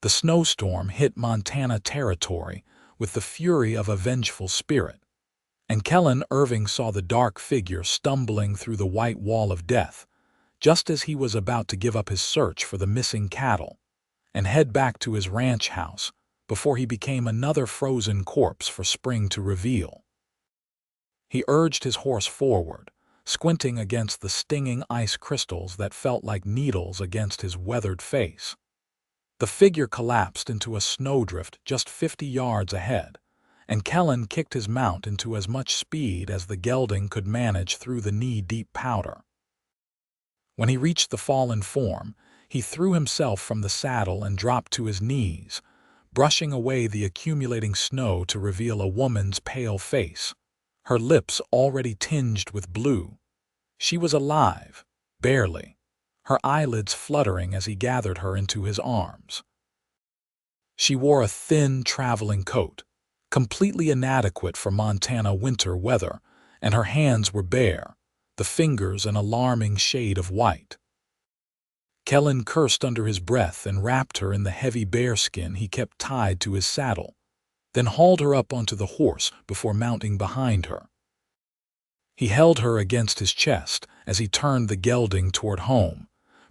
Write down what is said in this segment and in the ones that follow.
The snowstorm hit Montana territory with the fury of a vengeful spirit, and Kellan Irving saw the dark figure stumbling through the white wall of death, just as he was about to give up his search for the missing cattle and head back to his ranch house before he became another frozen corpse for spring to reveal. He urged his horse forward, squinting against the stinging ice crystals that felt like needles against his weathered face. The figure collapsed into a snowdrift just 50 yards ahead, and Kellan kicked his mount into as much speed as the gelding could manage through the knee-deep powder. When he reached the fallen form, he threw himself from the saddle and dropped to his knees, brushing away the accumulating snow to reveal a woman's pale face, her lips already tinged with blue. She was alive, barely, her eyelids fluttering as he gathered her into his arms. She wore a thin traveling coat, completely inadequate for Montana winter weather, and her hands were bare, the fingers an alarming shade of white. Kellan cursed under his breath and wrapped her in the heavy bearskin he kept tied to his saddle, then hauled her up onto the horse before mounting behind her. He held her against his chest as he turned the gelding toward home,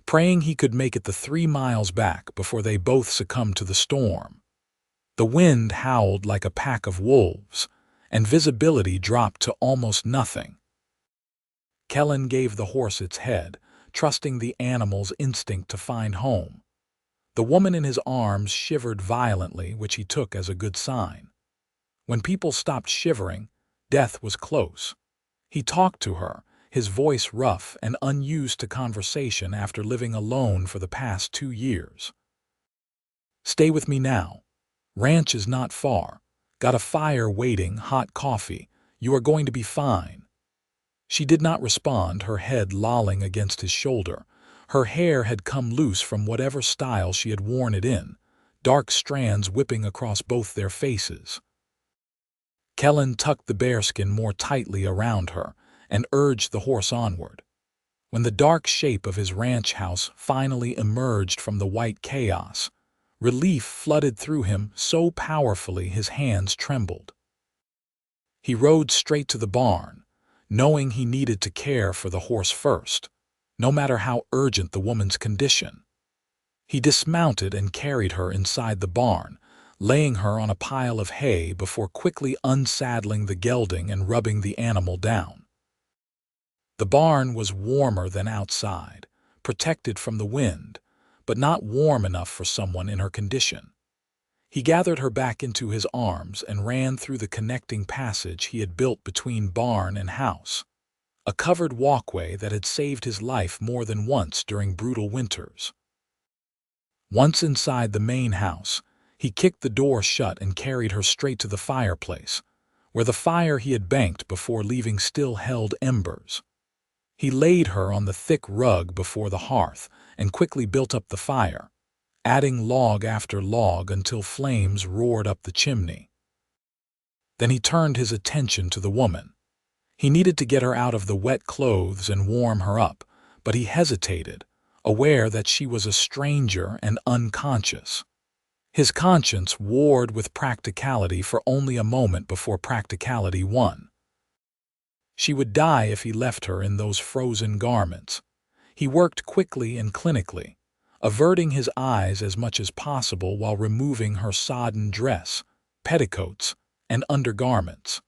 praying he could make it the 3 miles back before they both succumbed to the storm. The wind howled like a pack of wolves, and visibility dropped to almost nothing. Kellan gave the horse its head, trusting the animal's instinct to find home. The woman in his arms shivered violently, which he took as a good sign. When people stopped shivering, death was close. He talked to her, his voice rough and unused to conversation after living alone for the past 2 years. "Stay with me now. Ranch is not far. Got a fire waiting, hot coffee. You are going to be fine." She did not respond, her head lolling against his shoulder. Her hair had come loose from whatever style she had worn it in, dark strands whipping across both their faces. Kellan tucked the bearskin more tightly around her and urged the horse onward. When the dark shape of his ranch house finally emerged from the white chaos, relief flooded through him so powerfully his hands trembled. He rode straight to the barn, knowing he needed to care for the horse first, no matter how urgent the woman's condition. He dismounted and carried her inside the barn, laying her on a pile of hay before quickly unsaddling the gelding and rubbing the animal down. The barn was warmer than outside, protected from the wind, but not warm enough for someone in her condition. He gathered her back into his arms and ran through the connecting passage he had built between barn and house, a covered walkway that had saved his life more than once during brutal winters. Once inside the main house, he kicked the door shut and carried her straight to the fireplace, where the fire he had banked before leaving still held embers. He laid her on the thick rug before the hearth and quickly built up the fire, adding log after log until flames roared up the chimney. Then he turned his attention to the woman. He needed to get her out of the wet clothes and warm her up, but he hesitated, aware that she was a stranger and unconscious. His conscience warred with practicality for only a moment before practicality won. She would die if he left her in those frozen garments. He worked quickly and clinically, averting his eyes as much as possible while removing her sodden dress, petticoats, and undergarments.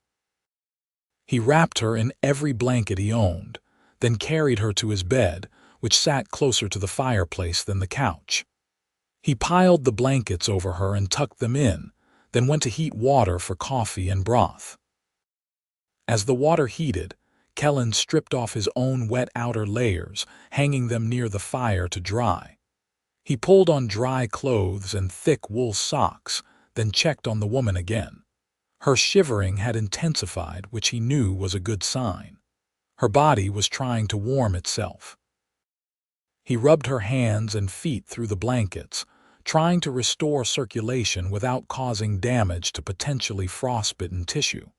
He wrapped her in every blanket he owned, then carried her to his bed, which sat closer to the fireplace than the couch. He piled the blankets over her and tucked them in, then went to heat water for coffee and broth. As the water heated, Kellan stripped off his own wet outer layers, hanging them near the fire to dry. He pulled on dry clothes and thick wool socks, then checked on the woman again. Her shivering had intensified, which he knew was a good sign. Her body was trying to warm itself. He rubbed her hands and feet through the blankets, trying to restore circulation without causing damage to potentially frostbitten tissue.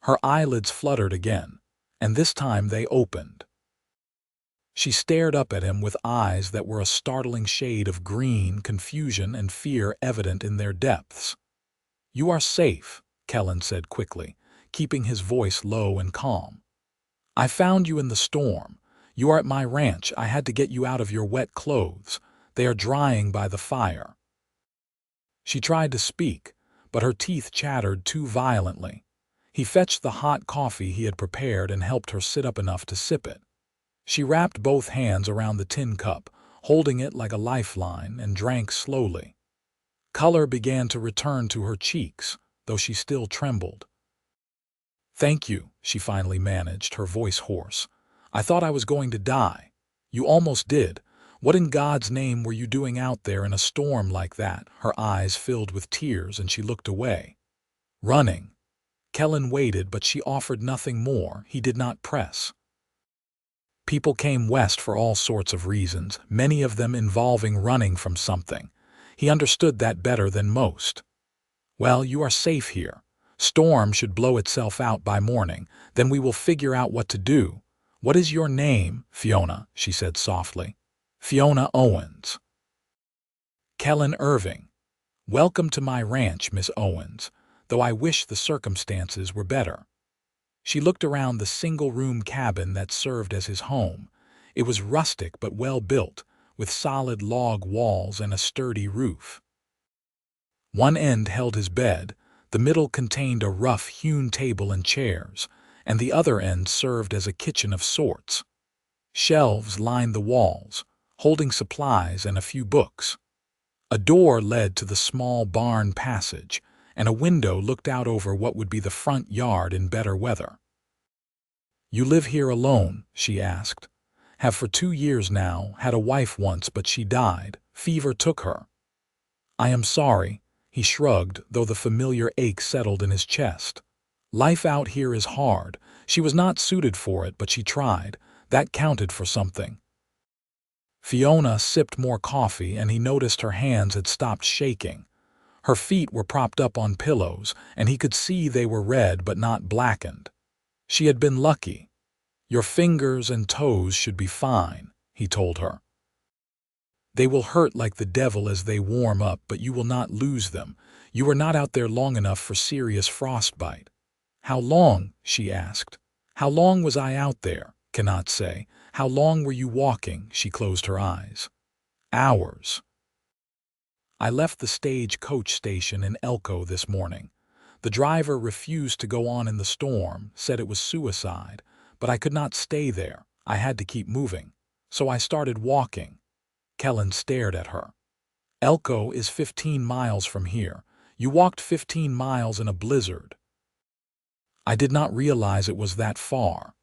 Her eyelids fluttered again, and this time they opened. She stared up at him with eyes that were a startling shade of green, confusion, and fear evident in their depths. "You are safe," Kellan said quickly, keeping his voice low and calm. "I found you in the storm. You are at my ranch. I had to get you out of your wet clothes. They are drying by the fire." She tried to speak, but her teeth chattered too violently. He fetched the hot coffee he had prepared and helped her sit up enough to sip it. She wrapped both hands around the tin cup, holding it like a lifeline, and drank slowly. Color began to return to her cheeks, though she still trembled. "Thank you," she finally managed, her voice hoarse. "I thought I was going to die." "You almost did. What in God's name were you doing out there in a storm like that?" Her eyes filled with tears and she looked away. "Running." Kellan waited, but she offered nothing more. He did not press. People came west for all sorts of reasons, many of them involving running from something. He understood that better than most. "Well, you are safe here. Storm should blow itself out by morning. Then we will figure out what to do." "What is your name?" "Fiona," she said softly. "Fiona Owens." "Kellan Irving. Welcome to my ranch, Miss Owens, though I wish the circumstances were better." She looked around the single-room cabin that served as his home. It was rustic but well-built, with solid log walls and a sturdy roof. One end held his bed, the middle contained a rough-hewn table and chairs, and the other end served as a kitchen of sorts. Shelves lined the walls, holding supplies and a few books. A door led to the small barn passage, and a window looked out over what would be the front yard in better weather. "You live here alone?" she asked. "Have for 2 years now, had a wife once, but she died. Fever took her." "I am sorry," he shrugged, though the familiar ache settled in his chest. "Life out here is hard. She was not suited for it, but she tried. That counted for something." Fiona sipped more coffee, and he noticed her hands had stopped shaking. Her feet were propped up on pillows, and he could see they were red but not blackened. She had been lucky. "Your fingers and toes should be fine," he told her. "They will hurt like the devil as they warm up, but you will not lose them. You were not out there long enough for serious frostbite." "How long?" she asked. "How long was I out there?" "Cannot say." "How long were you walking?" She closed her eyes. "Hours." "I left the stage-coach station in Elko this morning. The driver refused to go on in the storm, said it was suicide, but I could not stay there. I had to keep moving. So I started walking." Kellan stared at her. "Elko is 15 miles from here. You walked 15 miles in a blizzard." "I did not realize it was that far.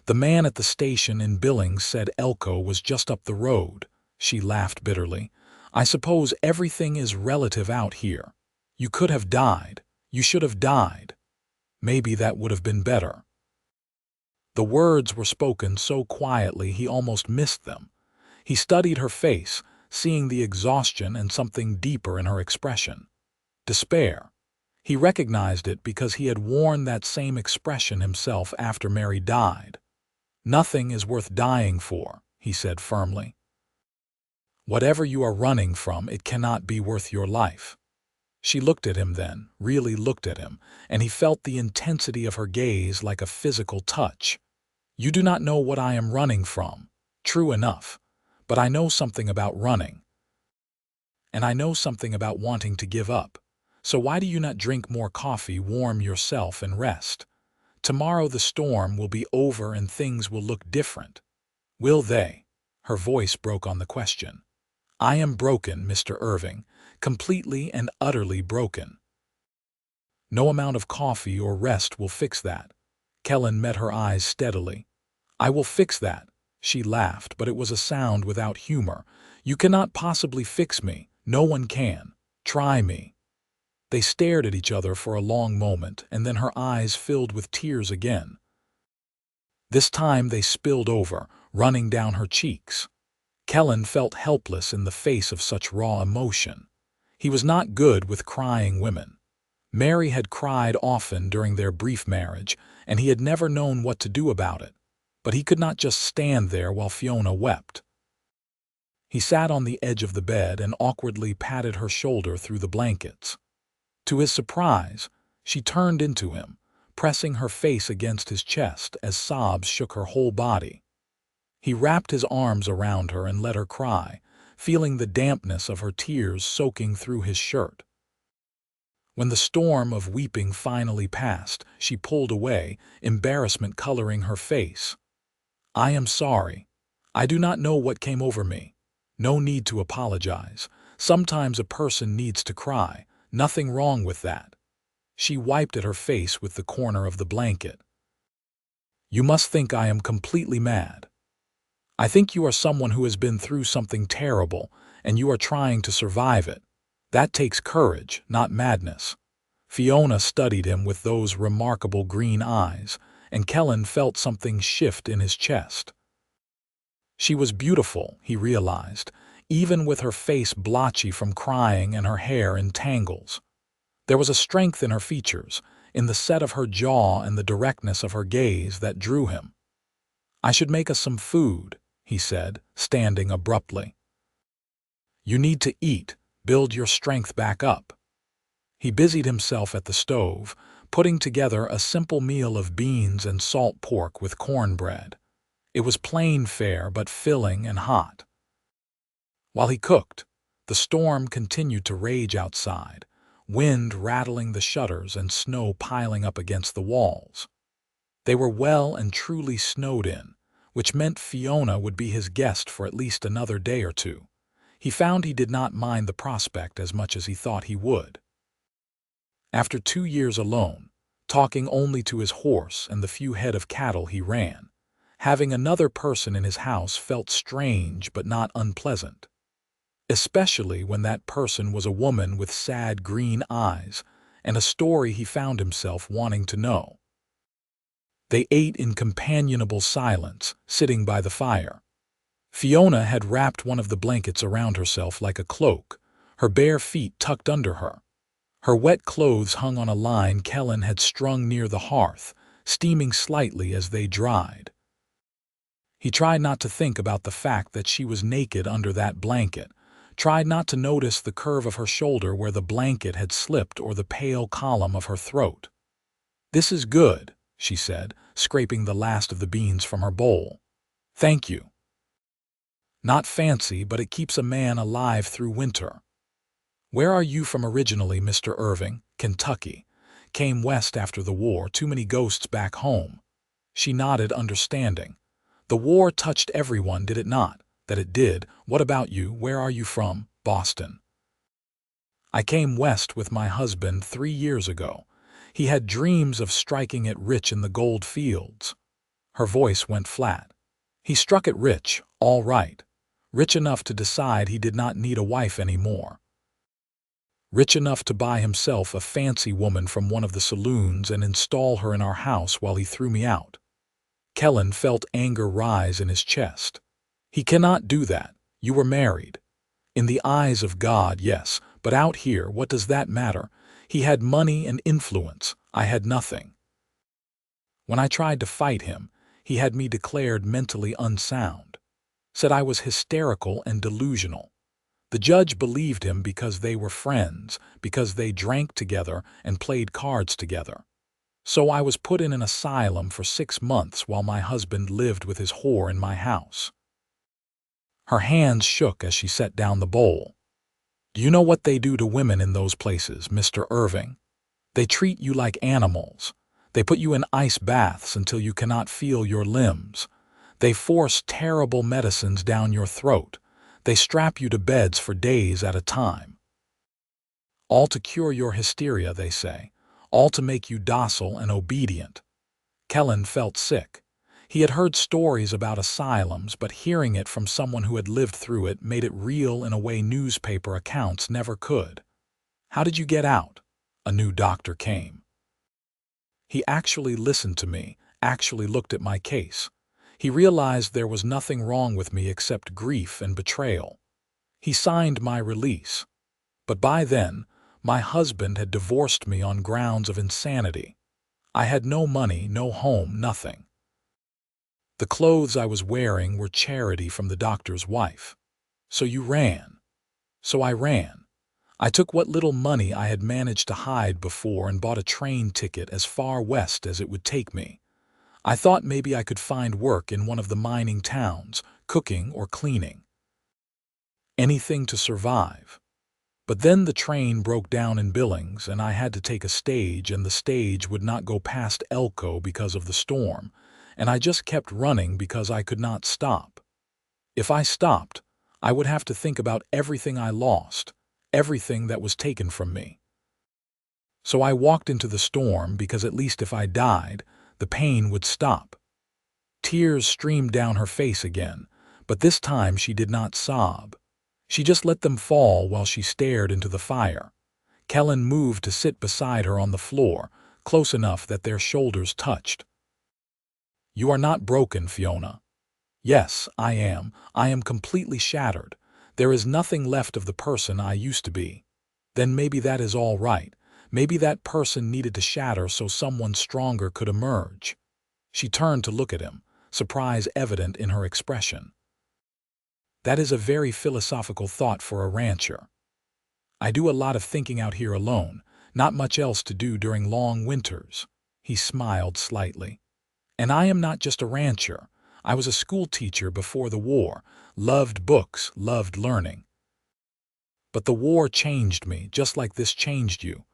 The man at the station in Billings said Elko was just up the road." She laughed bitterly. "I suppose everything is relative out here. You could have died. You should have died. Maybe that would have been better." The words were spoken so quietly he almost missed them. He studied her face, seeing the exhaustion and something deeper in her expression. Despair. He recognized it because he had worn that same expression himself after Mary died. "Nothing is worth dying for," he said firmly. "Whatever you are running from, it cannot be worth your life." She looked at him then, really looked at him, and he felt the intensity of her gaze like a physical touch. "You do not know what I am running from. True enough. But I know something about running. And I know something about wanting to give up. So why do you not drink more coffee, warm yourself, and rest? Tomorrow the storm will be over and things will look different." "Will they?" Her voice broke on the question. "I am broken, Mr. Irving, completely and utterly broken. No amount of coffee or rest will fix that." Kellan met her eyes steadily. "I will fix that." She laughed, but it was a sound without humor. "You cannot possibly fix me. No one can. Try me." They stared at each other for a long moment, and then her eyes filled with tears again. This time they spilled over, running down her cheeks. Kellan felt helpless in the face of such raw emotion. He was not good with crying women. Mary had cried often during their brief marriage, and he had never known what to do about it. but he could not just stand there while Fiona wept. He sat on the edge of the bed and awkwardly patted her shoulder through the blankets. To his surprise, she turned into him, pressing her face against his chest as sobs shook her whole body. He wrapped his arms around her and let her cry, feeling the dampness of her tears soaking through his shirt. When the storm of weeping finally passed, she pulled away, embarrassment coloring her face. "I am sorry. I do not know what came over me. No need to apologize. Sometimes a person needs to cry. Nothing wrong with that." She wiped at her face with the corner of the blanket. "You must think I am completely mad. I think you are someone who has been through something terrible, and you are trying to survive it. That takes courage, not madness." Fiona studied him with those remarkable green eyes, and Kellan felt something shift in his chest. She was beautiful, he realized, even with her face blotchy from crying and her hair in tangles. There was a strength in her features, in the set of her jaw and the directness of her gaze that drew him. "I should make us some food," he said, standing abruptly. "You need to eat, build your strength back up." He busied himself at the stove, putting together a simple meal of beans and salt pork with cornbread. It was plain fare but filling and hot. While he cooked, the storm continued to rage outside, wind rattling the shutters and snow piling up against the walls. They were well and truly snowed in, which meant Fiona would be his guest for at least another day or two. He found he did not mind the prospect as much as he thought he would. After 2 years alone, talking only to his horse and the few head of cattle he ran, having another person in his house felt strange but not unpleasant. Especially when that person was a woman with sad green eyes and a story he found himself wanting to know. They ate in companionable silence, sitting by the fire. Fiona had wrapped one of the blankets around herself like a cloak, her bare feet tucked under her. Her wet clothes hung on a line Kellan had strung near the hearth, steaming slightly as they dried. He tried not to think about the fact that she was naked under that blanket, tried not to notice the curve of her shoulder where the blanket had slipped or the pale column of her throat. "This is good," she said, scraping the last of the beans from her bowl. "Thank you. Not fancy, but it keeps a man alive through winter." "Where are you from originally, Mr. Irving?" "Kentucky. Came west after the war, too many ghosts back home." She nodded, understanding. "The war touched everyone, did it not?" "That it did. What about you? Where are you from?" "Boston." "I came west with my husband 3 years ago. He had dreams of striking it rich in the gold fields." Her voice went flat. "He struck it rich, all right. Rich enough to decide he did not need a wife anymore. Rich enough to buy himself a fancy woman from one of the saloons and install her in our house while he threw me out." Kellan felt anger rise in his chest. "He cannot do that. You were married. In the eyes of God, yes, but out here, what does that matter? He had money and influence. I had nothing. When I tried to fight him, he had me declared mentally unsound. Said I was hysterical and delusional. The judge believed him because they were friends, because they drank together and played cards together. So I was put in an asylum for 6 months while my husband lived with his whore in my house." Her hands shook as she set down the bowl. "Do you know what they do to women in those places, Mr. Irving? They treat you like animals. They put you in ice baths until you cannot feel your limbs. They force terrible medicines down your throat. They strap you to beds for days at a time. All to cure your hysteria, they say. All to make you docile and obedient." Kellan felt sick. He had heard stories about asylums, but hearing it from someone who had lived through it made it real in a way newspaper accounts never could. "How did you get out?" A new doctor came. He actually listened to me, actually looked at my case. He realized there was nothing wrong with me except grief and betrayal. He signed my release. But by then, my husband had divorced me on grounds of insanity. I had no money, no home, nothing. The clothes I was wearing were charity from the doctor's wife. So you ran. So I ran. I took what little money I had managed to hide before and bought a train ticket as far west as it would take me. I thought maybe I could find work in one of the mining towns, cooking or cleaning. Anything to survive. But then the train broke down in Billings and I had to take a stage, and the stage would not go past Elko because of the storm, and I just kept running because I could not stop. If I stopped, I would have to think about everything I lost, everything that was taken from me. So I walked into the storm because at least if I died, the pain would stop. Tears streamed down her face again, but this time she did not sob. She just let them fall while she stared into the fire. Kellan moved to sit beside her on the floor, close enough that their shoulders touched. "You are not broken, Fiona." "Yes, I am. I am completely shattered. There is nothing left of the person I used to be." "Then maybe that is all right. Maybe that person needed to shatter so someone stronger could emerge." She turned to look at him, surprise evident in her expression. "That is a very philosophical thought for a rancher. I do a lot of thinking out here alone, not much else to do during long winters." He smiled slightly. "And I am not just a rancher. I was a school teacher before the war, loved books, loved learning. But the war changed me, just like this changed you.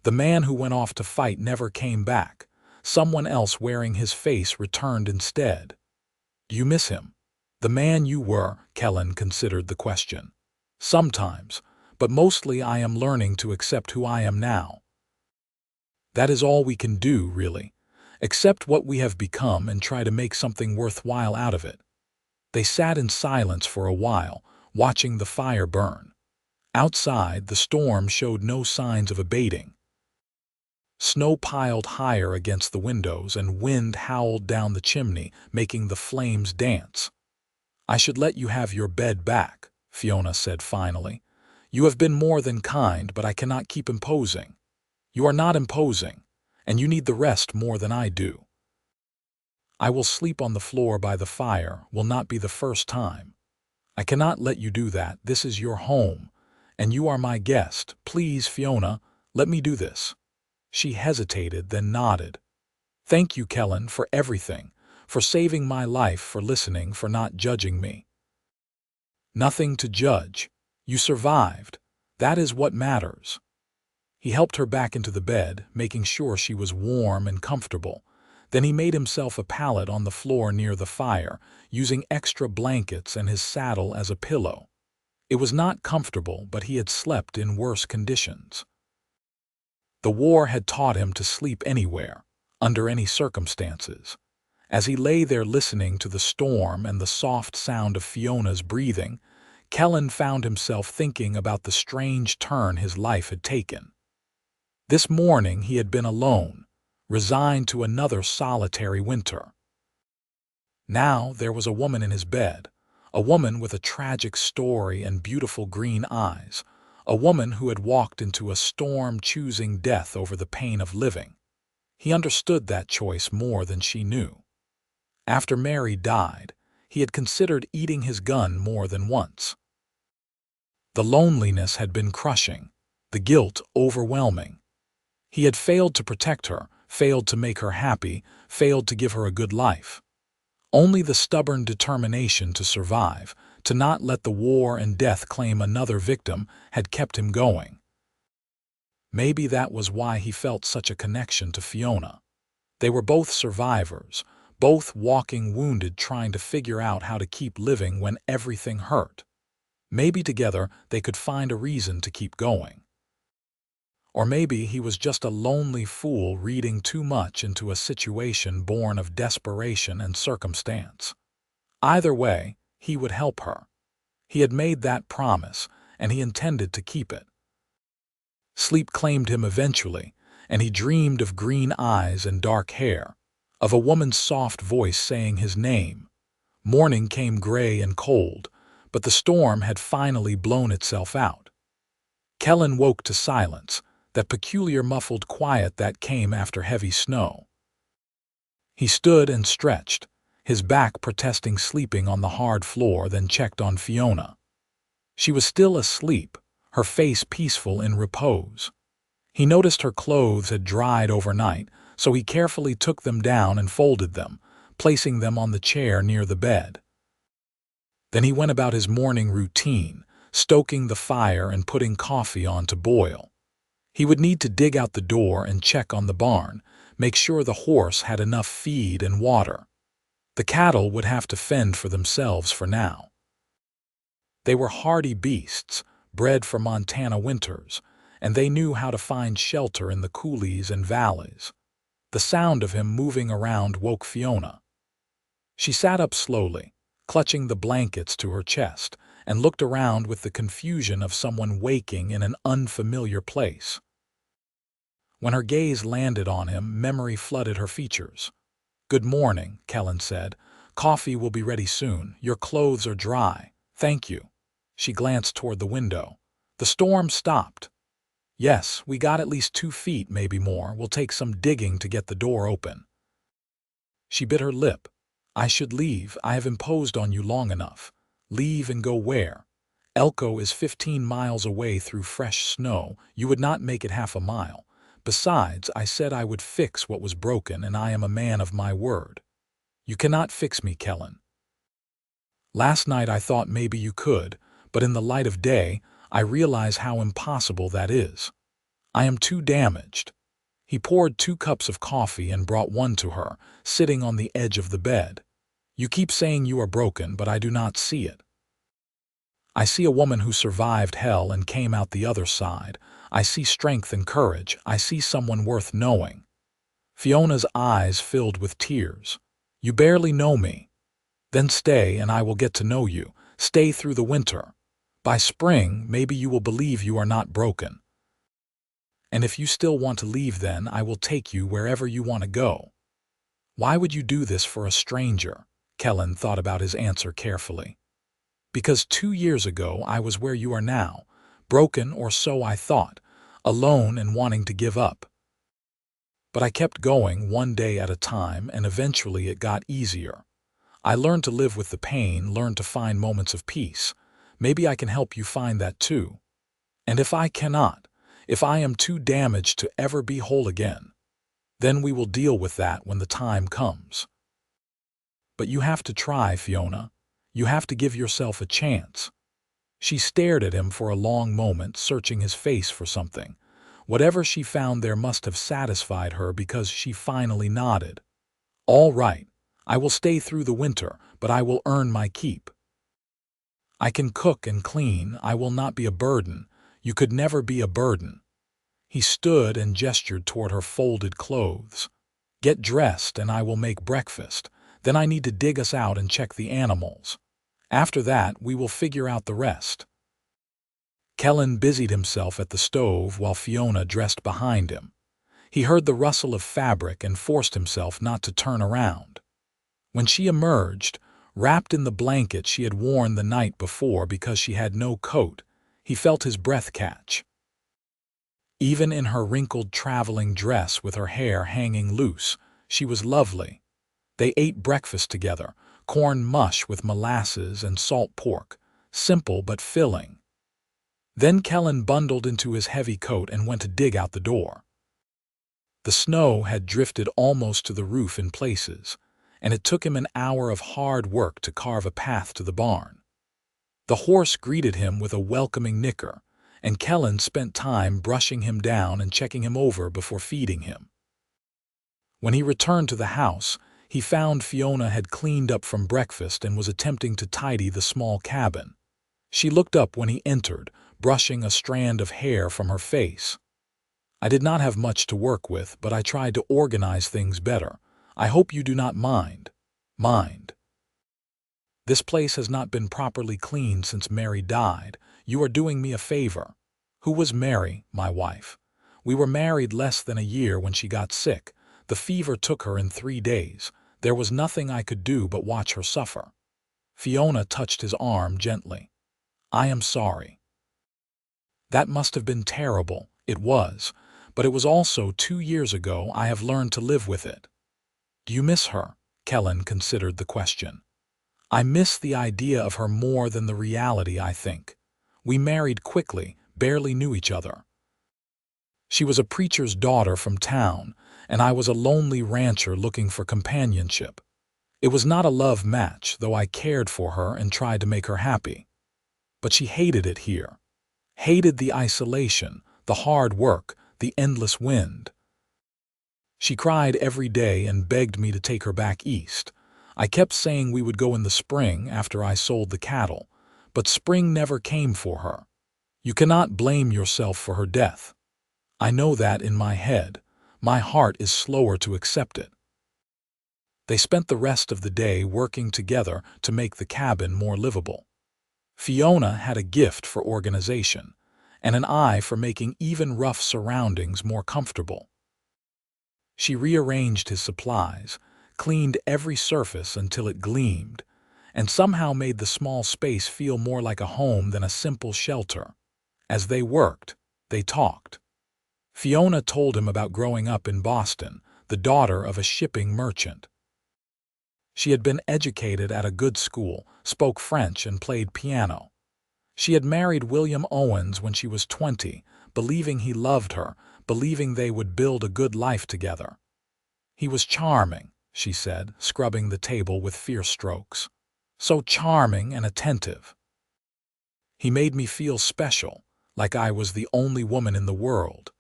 The man who went off to fight never came back. Someone else wearing his face returned instead. Do you miss him? The man you were?" Kellan considered the question. "Sometimes, but mostly I am learning to accept who I am now." "That is all we can do, really. Accept what we have become and try to make something worthwhile out of it." They sat in silence for a while, watching the fire burn. Outside, the storm showed no signs of abating. Snow piled higher against the windows and wind howled down the chimney, making the flames dance. "I should let you have your bed back," Fiona said finally. "You have been more than kind, but I cannot keep imposing. You are not imposing, and you need the rest more than I do." "I will sleep on the floor by the fire, will not be the first time. I cannot let you do that. This is your home, and you are my guest. Please, Fiona, let me do this." She hesitated, then nodded. "Thank you, Kellan, for everything, for saving my life, for listening, for not judging me." "Nothing to judge. You survived. That is what matters." He helped her back into the bed, making sure she was warm and comfortable. Then he made himself a pallet on the floor near the fire, using extra blankets and his saddle as a pillow. It was not comfortable, but he had slept in worse conditions. The war had taught him to sleep anywhere, under any circumstances. As he lay there listening to the storm and the soft sound of Fiona's breathing, Kellan found himself thinking about the strange turn his life had taken. This morning he had been alone, resigned to another solitary winter. Now there was a woman in his bed, a woman with a tragic story and beautiful green eyes, a woman who had walked into a storm choosing death over the pain of living. He understood that choice more than she knew. After Mary died, he had considered eating his gun more than once. The loneliness had been crushing, the guilt overwhelming. He had failed to protect her, failed to make her happy, failed to give her a good life. Only the stubborn determination to survive, to not let the war and death claim another victim, had kept him going. Maybe that was why he felt such a connection to Fiona. They were both survivors, both walking wounded, trying to figure out how to keep living when everything hurt. Maybe together they could find a reason to keep going. Or maybe he was just a lonely fool reading too much into a situation born of desperation and circumstance. Either way, he would help her. He had made that promise, and he intended to keep it. Sleep claimed him eventually, and he dreamed of green eyes and dark hair, of a woman's soft voice saying his name. Morning came gray and cold, but the storm had finally blown itself out. Kellan woke to silence, that peculiar muffled quiet that came after heavy snow. He stood and stretched, his back protesting sleeping on the hard floor, then checked on Fiona. She was still asleep, her face peaceful in repose. He noticed her clothes had dried overnight, so he carefully took them down and folded them, placing them on the chair near the bed. Then he went about his morning routine, stoking the fire and putting coffee on to boil. He would need to dig out the door and check on the barn, make sure the horse had enough feed and water. The cattle would have to fend for themselves for now. They were hardy beasts, bred for Montana winters, and they knew how to find shelter in the coulees and valleys. The sound of him moving around woke Fiona. She sat up slowly, clutching the blankets to her chest, and looked around with the confusion of someone waking in an unfamiliar place. When her gaze landed on him, memory flooded her features. "Good morning," Kellan said. "Coffee will be ready soon. Your clothes are dry. Thank you." She glanced toward the window. The storm stopped. "Yes, we got at least 2 feet, maybe more. We'll take some digging to get the door open." She bit her lip. "I should leave. I have imposed on you long enough." "Leave and go where?" "Elko is 15 miles away through fresh snow. You would not make it half a mile. Besides, I said I would fix what was broken, and I am a man of my word." "You cannot fix me, Kellan." "Last night I thought maybe you could, but in the light of day, I realize how impossible that is. I am too damaged." He poured 2 cups of coffee and brought one to her, sitting on the edge of the bed. "You keep saying you are broken, but I do not see it. I see a woman who survived hell and came out the other side. I see strength and courage. I see someone worth knowing." Fiona's eyes filled with tears. "You barely know me. Then stay and I will get to know you. Stay through the winter. By spring, maybe you will believe you are not broken. And if you still want to leave, then I will take you wherever you want to go." "Why would you do this for a stranger?" Kellan thought about his answer carefully. "Because 2 years ago I was where you are now, broken, or so I thought, alone and wanting to give up. But I kept going one day at a time, and eventually it got easier. I learned to live with the pain, learned to find moments of peace. Maybe I can help you find that too. And if I cannot, if I am too damaged to ever be whole again, then we will deal with that when the time comes. But you have to try, Fiona. You have to give yourself a chance." She stared at him for a long moment, searching his face for something. Whatever she found there must have satisfied her, because she finally nodded. "All right, I will stay through the winter, but I will earn my keep. I can cook and clean. I will not be a burden. You could never be a burden." He stood and gestured toward her folded clothes. "Get dressed and I will make breakfast. Then I need to dig us out and check the animals. After that, we will figure out the rest." Kellan busied himself at the stove while Fiona dressed behind him. He heard the rustle of fabric and forced himself not to turn around. When she emerged, wrapped in the blanket she had worn the night before because she had no coat, he felt his breath catch. Even in her wrinkled traveling dress with her hair hanging loose, she was lovely. They ate breakfast together, corn mush with molasses and salt pork, simple but filling. Then Kellan bundled into his heavy coat and went to dig out the door. The snow had drifted almost to the roof in places, and it took him an hour of hard work to carve a path to the barn. The horse greeted him with a welcoming nicker, and Kellan spent time brushing him down and checking him over before feeding him. When he returned to the house, he found Fiona had cleaned up from breakfast and was attempting to tidy the small cabin. She looked up when he entered, brushing a strand of hair from her face. "I did not have much to work with, but I tried to organize things better. I hope you do not mind." "Mind? This place has not been properly cleaned since Mary died. You are doing me a favor." "Who was Mary?" "My wife. We were married less than a year when she got sick. The fever took her in 3 days. There was nothing I could do but watch her suffer." Fiona touched his arm gently. "I am sorry. That must have been terrible." "It was, but it was also 2 years ago. I have learned to live with it." "Do you miss her?" Kellan considered the question. I miss the idea of her more than the reality, I think. We married quickly, barely knew each other. She was a preacher's daughter from town, and I was a lonely rancher looking for companionship. It was not a love match, though I cared for her and tried to make her happy. But she hated it here. Hated the isolation, the hard work, the endless wind. She cried every day and begged me to take her back east. I kept saying we would go in the spring after I sold the cattle, but spring never came for her. You cannot blame yourself for her death. I know that in my head. My heart is slower to accept it. They spent the rest of the day working together to make the cabin more livable. Fiona had a gift for organization and an eye for making even rough surroundings more comfortable. She rearranged his supplies, cleaned every surface until it gleamed, and somehow made the small space feel more like a home than a simple shelter. As they worked, they talked. Fiona told him about growing up in Boston, the daughter of a shipping merchant. She had been educated at a good school, spoke French, and played piano. She had married William Owens when she was 20, believing he loved her, believing they would build a good life together. He was charming, she said, scrubbing the table with fierce strokes. So charming and attentive. He made me feel special, like I was the only woman in the world.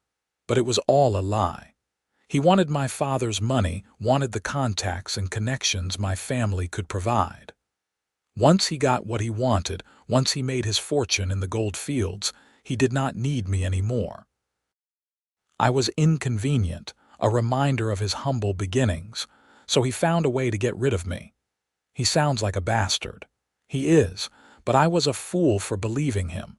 But it was all a lie. He wanted my father's money, wanted the contacts and connections my family could provide. Once he got what he wanted, once he made his fortune in the gold fields, he did not need me anymore. I was inconvenient, a reminder of his humble beginnings, so he found a way to get rid of me. He sounds like a bastard. He is, but I was a fool for believing him.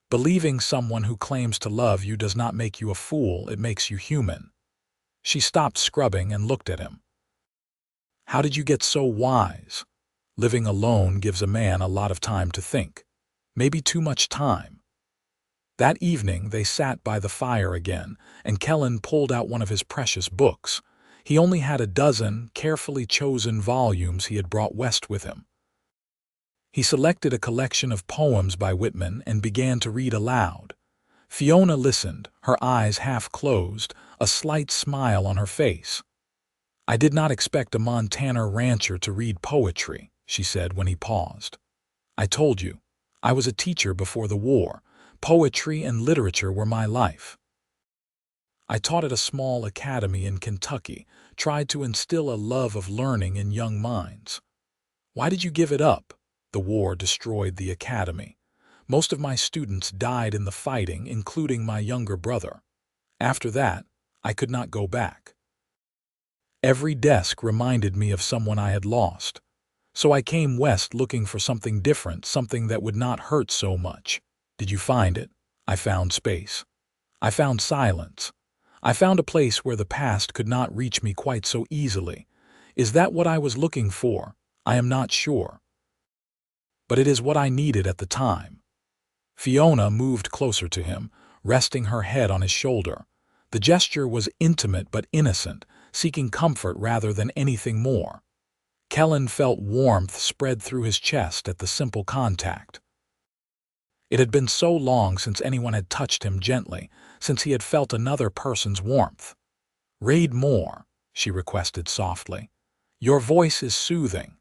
Believing someone who claims to love you does not make you a fool, it makes you human. She stopped scrubbing and looked at him. How did you get so wise? Living alone gives a man a lot of time to think. Maybe too much time. That evening they sat by the fire again, and Kellan pulled out one of his precious books. He only had a dozen carefully chosen volumes he had brought west with him. He selected a collection of poems by Whitman and began to read aloud. Fiona listened, her eyes half closed, a slight smile on her face. I did not expect a Montana rancher to read poetry, she said when he paused. I told you, I was a teacher before the war. Poetry and literature were my life. I taught at a small academy in Kentucky, tried to instill a love of learning in young minds. Why did you give it up? The war destroyed the academy. Most of my students died in the fighting, including my younger brother. After that, I could not go back. Every desk reminded me of someone I had lost. So I came west looking for something different, something that would not hurt so much. Did you find it? I found space. I found silence. I found a place where the past could not reach me quite so easily. Is that what I was looking for? I am not sure. But it is what I needed at the time. Fiona moved closer to him, resting her head on his shoulder. The gesture was intimate but innocent, seeking comfort rather than anything more. Kellan felt warmth spread through his chest at the simple contact. It had been so long since anyone had touched him gently, since he had felt another person's warmth. "Read more," she requested softly. "Your voice is soothing."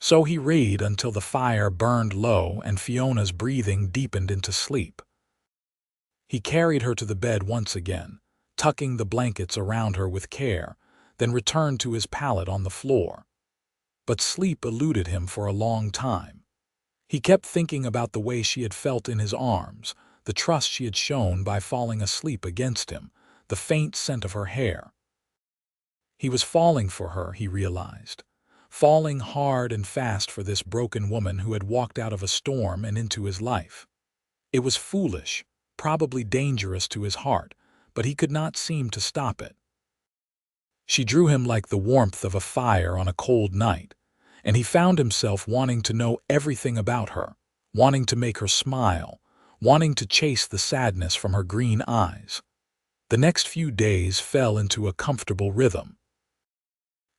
So he read until the fire burned low and Fiona's breathing deepened into sleep. He carried her to the bed once again, tucking the blankets around her with care, then returned to his pallet on the floor. But sleep eluded him for a long time. He kept thinking about the way she had felt in his arms, the trust she had shown by falling asleep against him, the faint scent of her hair. He was falling for her, he realized. Falling hard and fast for this broken woman who had walked out of a storm and into his life. It was foolish, probably dangerous to his heart, but he could not seem to stop it. She drew him like the warmth of a fire on a cold night, and he found himself wanting to know everything about her, wanting to make her smile, wanting to chase the sadness from her green eyes. The next few days fell into a comfortable rhythm.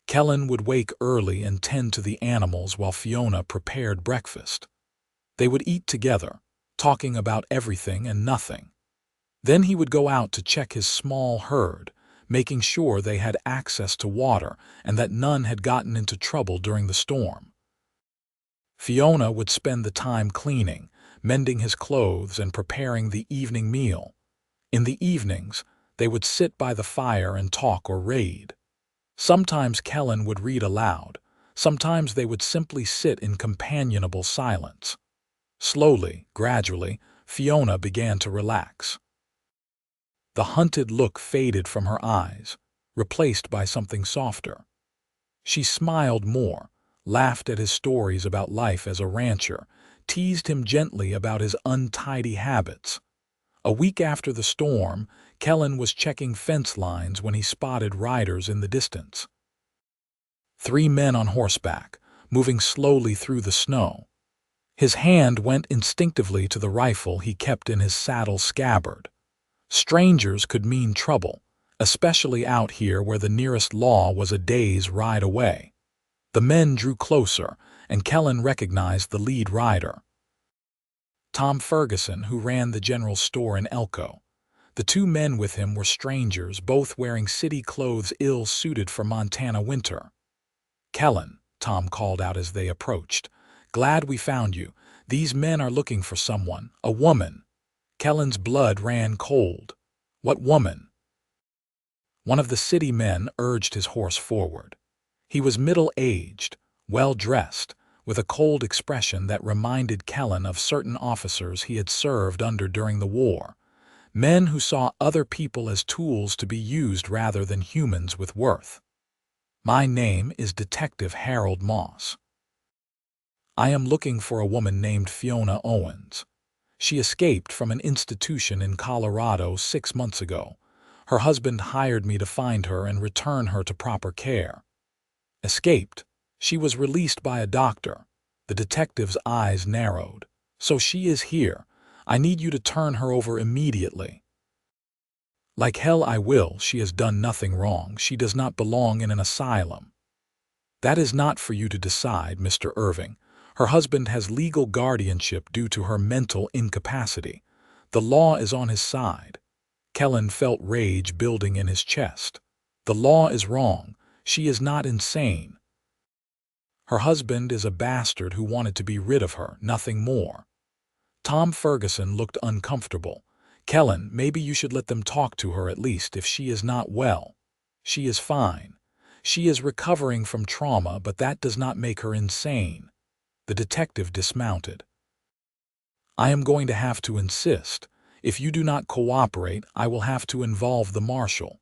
Kellan would wake early and tend to the animals while Fiona prepared breakfast. They would eat together, talking about everything and nothing. Then he would go out to check his small herd, making sure they had access to water and that none had gotten into trouble during the storm. Fiona would spend the time cleaning, mending his clothes and preparing the evening meal. In the evenings, they would sit by the fire and talk or read. Sometimes Kellan would read aloud. Sometimes they would simply sit in companionable silence. Slowly, gradually, Fiona began to relax. The hunted look faded from her eyes, replaced by something softer. She smiled more, laughed at his stories about life as a rancher, teased him gently about his untidy habits. A week after the storm, Kellan was checking fence lines when he spotted riders in the distance. 3 men on horseback, moving slowly through the snow. His hand went instinctively to the rifle he kept in his saddle scabbard. Strangers could mean trouble, especially out here where the nearest law was a day's ride away. The men drew closer, and Kellan recognized the lead rider. Tom Ferguson, who ran the general store in Elko. The 2 men with him were strangers, both wearing city clothes ill-suited for Montana winter. "Kellan," Tom called out as they approached. "Glad we found you. These men are looking for someone, a woman." Kellan's blood ran cold. "What woman?" One of the city men urged his horse forward. He was middle-aged, well-dressed, with a cold expression that reminded Kellan of certain officers he had served under during the war. Men who saw other people as tools to be used rather than humans with worth. "My name is Detective Harold Moss. I am looking for a woman named Fiona Owens. She escaped from an institution in Colorado 6 months ago. Her husband hired me to find her and return her to proper care." Escaped? She was released by a doctor. The detective's eyes narrowed. "So she is here. I need you to turn her over immediately." "Like hell I will. She has done nothing wrong. She does not belong in an asylum." "That is not for you to decide, Mr. Irving. Her husband has legal guardianship due to her mental incapacity. The law is on his side." Kellan felt rage building in his chest. "The law is wrong. She is not insane. Her husband is a bastard who wanted to be rid of her, nothing more." Tom Ferguson looked uncomfortable. "Kellan, maybe you should let them talk to her at least if she is not well." "She is fine. She is recovering from trauma, but that does not make her insane." The detective dismounted. "I am going to have to insist. If you do not cooperate, I will have to involve the marshal."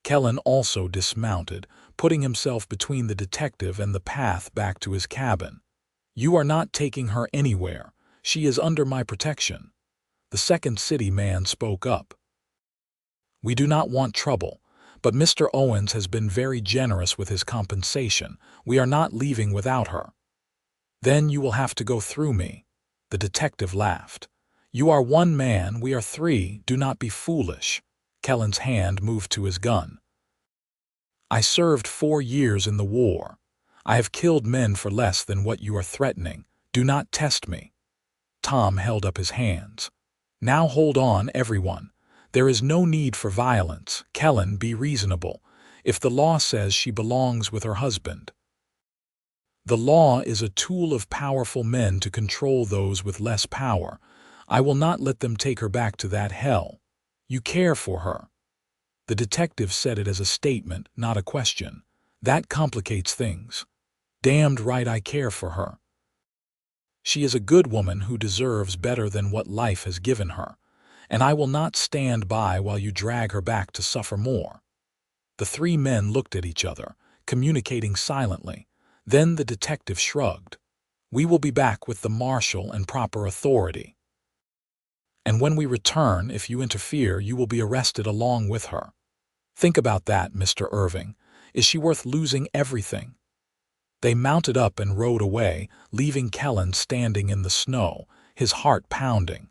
Kellan also dismounted, putting himself between the detective and the path back to his cabin. "You are not taking her anywhere. She is under my protection." The second city man spoke up. "We do not want trouble, but Mr. Owens has been very generous with his compensation. We are not leaving without her." "Then you will have to go through me." The detective laughed. "You are 1 man, we are 3. Do not be foolish." Kellan's hand moved to his gun. "I served 4 years in the war. I have killed men for less than what you are threatening. Do not test me." Tom held up his hands. "Now hold on, everyone. There is no need for violence. Kellan, be reasonable. If the law says she belongs with her husband." "The law is a tool of powerful men to control those with less power. I will not let them take her back to that hell. You care for her." The detective said it as a statement, not a question. "That complicates things." "Damned right I care for her. She is a good woman who deserves better than what life has given her, and I will not stand by while you drag her back to suffer more." The 3 men looked at each other, communicating silently. Then the detective shrugged. "We will be back with the marshal and proper authority. And when we return, if you interfere, you will be arrested along with her. Think about that, Mr. Irving. Is she worth losing everything?" They mounted up and rode away, leaving Kellan standing in the snow, his heart pounding.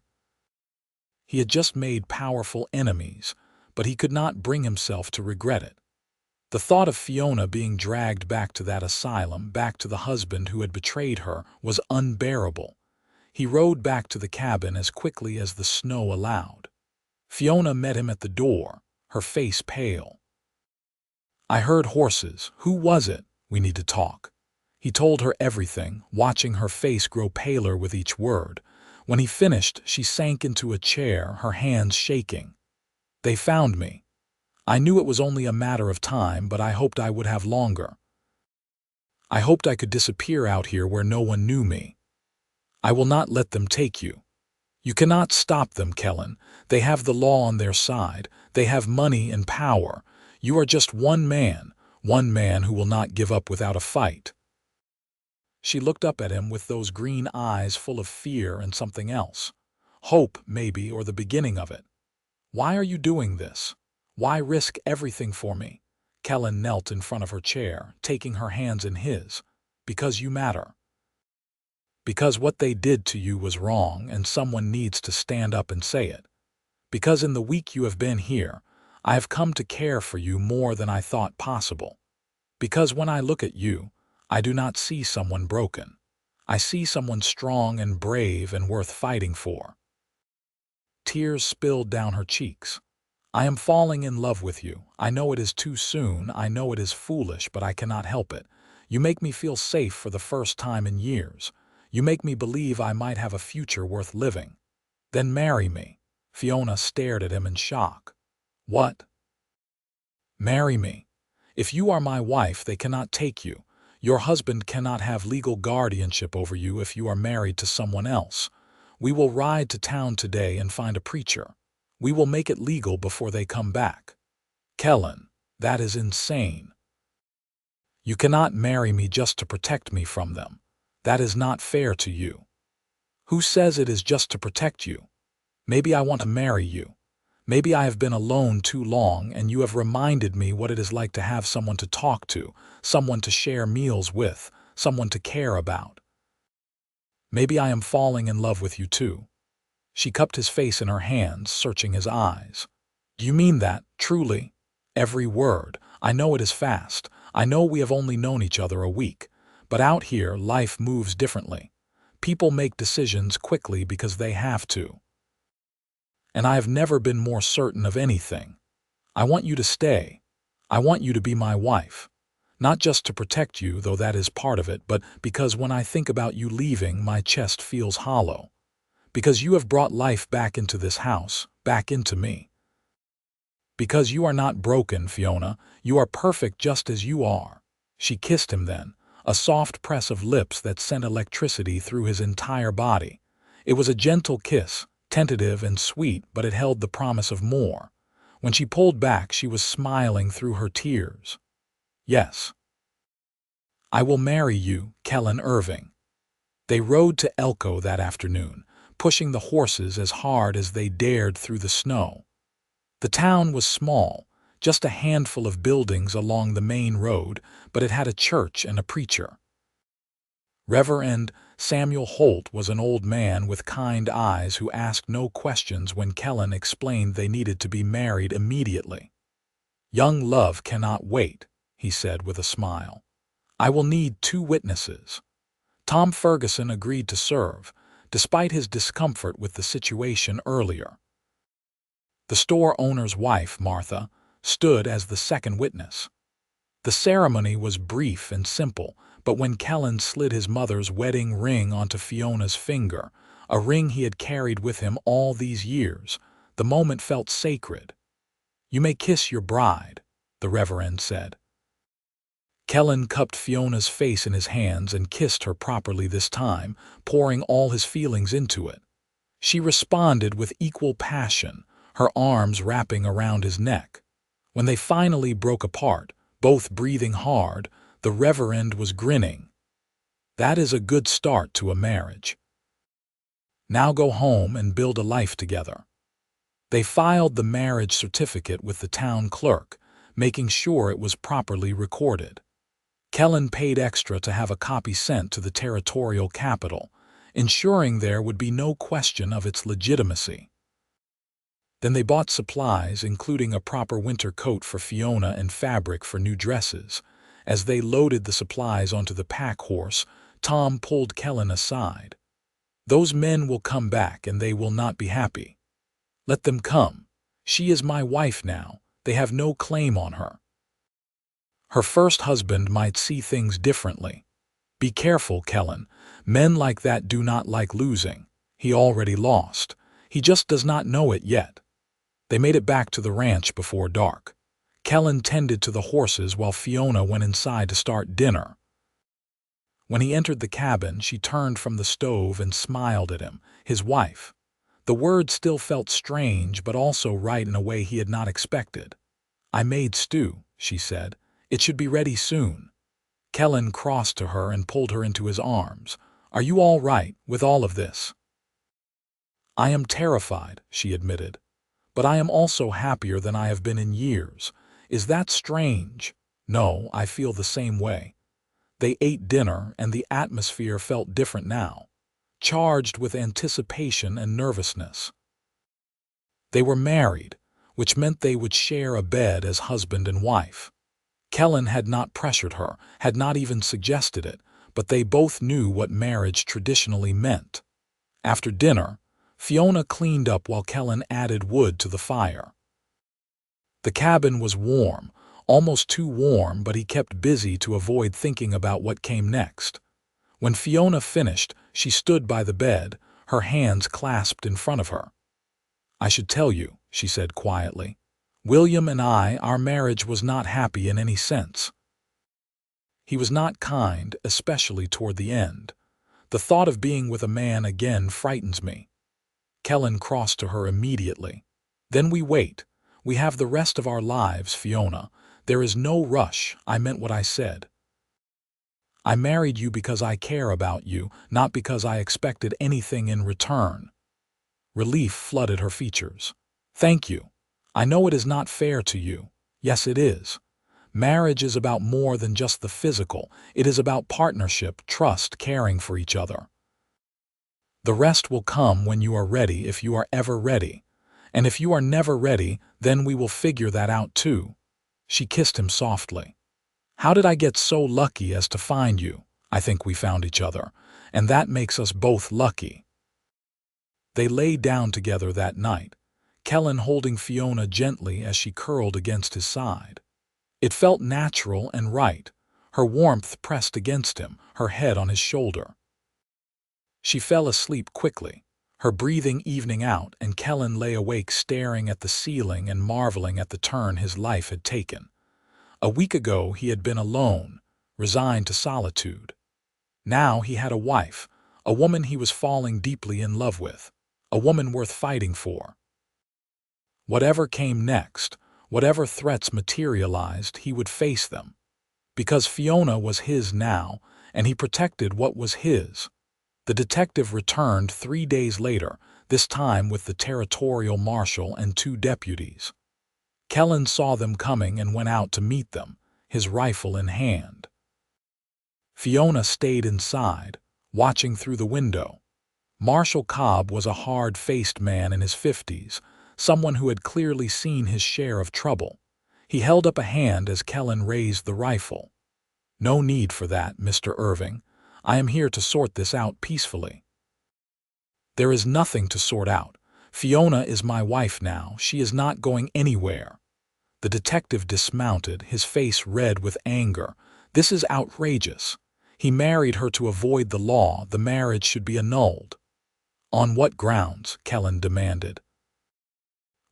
He had just made powerful enemies, but he could not bring himself to regret it. The thought of Fiona being dragged back to that asylum, back to the husband who had betrayed her, was unbearable. He rode back to the cabin as quickly as the snow allowed. Fiona met him at the door, her face pale. "I heard horses. Who was it? We need to talk." He told her everything, watching her face grow paler with each word. When he finished, she sank into a chair, her hands shaking. "They found me. I knew it was only a matter of time, but I hoped I would have longer. I hoped I could disappear out here where no one knew me. I will not let them take you. You cannot stop them, Kellan. They have the law on their side. They have money and power. You are just one man who will not give up without a fight." She looked up at him with those green eyes full of fear and something else. Hope, maybe, or the beginning of it. "Why are you doing this? Why risk everything for me?" Kellan knelt in front of her chair, taking her hands in his. "Because you matter. Because what they did to you was wrong, and someone needs to stand up and say it. Because in the week you have been here, I have come to care for you more than I thought possible. Because when I look at you, I do not see someone broken. I see someone strong and brave and worth fighting for." Tears spilled down her cheeks. "I am falling in love with you. I know it is too soon. I know it is foolish, but I cannot help it. You make me feel safe for the first time in years. You make me believe I might have a future worth living. Then marry me." Fiona stared at him in shock. "What?" "Marry me. If you are my wife, they cannot take you. Your husband cannot have legal guardianship over you if you are married to someone else. We will ride to town today and find a preacher. We will make it legal before they come back." "Kellan, that is insane. You cannot marry me just to protect me from them. That is not fair to you." "Who says it is just to protect you? Maybe I want to marry you. Maybe I have been alone too long and you have reminded me what it is like to have someone to talk to, someone to share meals with, someone to care about. Maybe I am falling in love with you too." She cupped his face in her hands, searching his eyes. "Do you mean that, truly?" "Every word. I know it is fast. I know we have only known each other a week. But out here, life moves differently. People make decisions quickly because they have to. And I have never been more certain of anything. I want you to stay. I want you to be my wife. Not just to protect you, though that is part of it, but because when I think about you leaving, my chest feels hollow. Because you have brought life back into this house, back into me. Because you are not broken, Fiona. You are perfect just as you are." She kissed him then, a soft press of lips that sent electricity through his entire body. It was a gentle kiss, tentative and sweet, but it held the promise of more. When she pulled back, she was smiling through her tears. "Yes. I will marry you, Kellan Irving." They rode to Elko that afternoon, pushing the horses as hard as they dared through the snow. The town was small, just a handful of buildings along the main road, but it had a church and a preacher. Reverend Samuel Holt was an old man with kind eyes who asked no questions when Kellan explained they needed to be married immediately. "Young love cannot wait," he said with a smile. "I will need 2 witnesses." Tom Ferguson agreed to serve, despite his discomfort with the situation earlier. The store owner's wife, Martha, stood as the second witness. The ceremony was brief and simple, but when Kellan slid his mother's wedding ring onto Fiona's finger, a ring he had carried with him all these years, the moment felt sacred. "You may kiss your bride," the Reverend said. Kellan cupped Fiona's face in his hands and kissed her properly this time, pouring all his feelings into it. She responded with equal passion, her arms wrapping around his neck. When they finally broke apart, both breathing hard, the Reverend was grinning. "That is a good start to a marriage. Now go home and build a life together." They filed the marriage certificate with the town clerk, making sure it was properly recorded. Kellan paid extra to have a copy sent to the territorial capital, ensuring there would be no question of its legitimacy. Then they bought supplies, including a proper winter coat for Fiona and fabric for new dresses. As they loaded the supplies onto the pack horse, Tom pulled Kellan aside. "Those men will come back and they will not be happy. Let them come. She is my wife now. They have no claim on her. Her first husband might see things differently. Be careful, Kellan. Men like that do not like losing. He already lost. He just does not know it yet." They made it back to the ranch before dark. Kellan tended to the horses while Fiona went inside to start dinner. When he entered the cabin, she turned from the stove and smiled at him, his wife. The word still felt strange, but also right in a way he had not expected. "I made stew," she said. "It should be ready soon." Kellan crossed to her and pulled her into his arms. "Are you all right with all of this?" "I am terrified," she admitted. "But I am also happier than I have been in years. Is that strange?" "No, I feel the same way." They ate dinner, and the atmosphere felt different now, charged with anticipation and nervousness. They were married, which meant they would share a bed as husband and wife. Kellan had not pressured her, had not even suggested it, but they both knew what marriage traditionally meant. After dinner, Fiona cleaned up while Kellan added wood to the fire. The cabin was warm, almost too warm, but he kept busy to avoid thinking about what came next. When Fiona finished, she stood by the bed, her hands clasped in front of her. "I should tell you," she said quietly. "William and our marriage was not happy in any sense. He was not kind, especially toward the end. The thought of being with a man again frightens me." Kellan crossed to her immediately. "Then we wait. We have the rest of our lives, Fiona. There is no rush. I meant what I said. I married you because I care about you, not because I expected anything in return." Relief flooded her features. "Thank you. I know it is not fair to you. Yes, it is. Marriage is about more than just the physical. It is about partnership, trust, caring for each other. The rest will come when you are ready, if you are ever ready. And if you are never ready, then we will figure that out too." She kissed him softly. "How did I get so lucky as to find you? I think we found each other, and that makes us both lucky." They lay down together that night, Kellan holding Fiona gently as she curled against his side. It felt natural and right, her warmth pressed against him, her head on his shoulder. She fell asleep quickly, her breathing evening out, and Kellan lay awake staring at the ceiling and marveling at the turn his life had taken. A week ago he had been alone, resigned to solitude. Now he had a wife, a woman he was falling deeply in love with, a woman worth fighting for. Whatever came next, whatever threats materialized, he would face them. Because Fiona was his now, and he protected what was his. The detective returned 3 days later, this time with the territorial marshal and 2 deputies. Kellan saw them coming and went out to meet them, his rifle in hand. Fiona stayed inside, watching through the window. Marshal Cobb was a hard-faced man in his 50s, someone who had clearly seen his share of trouble. He held up a hand as Kellan raised the rifle. "No need for that, Mr. Irving. I am here to sort this out peacefully." "There is nothing to sort out. Fiona is my wife now. She is not going anywhere." The detective dismounted, his face red with anger. "This is outrageous. He married her to avoid the law. The marriage should be annulled." "On what grounds?" Kellan demanded.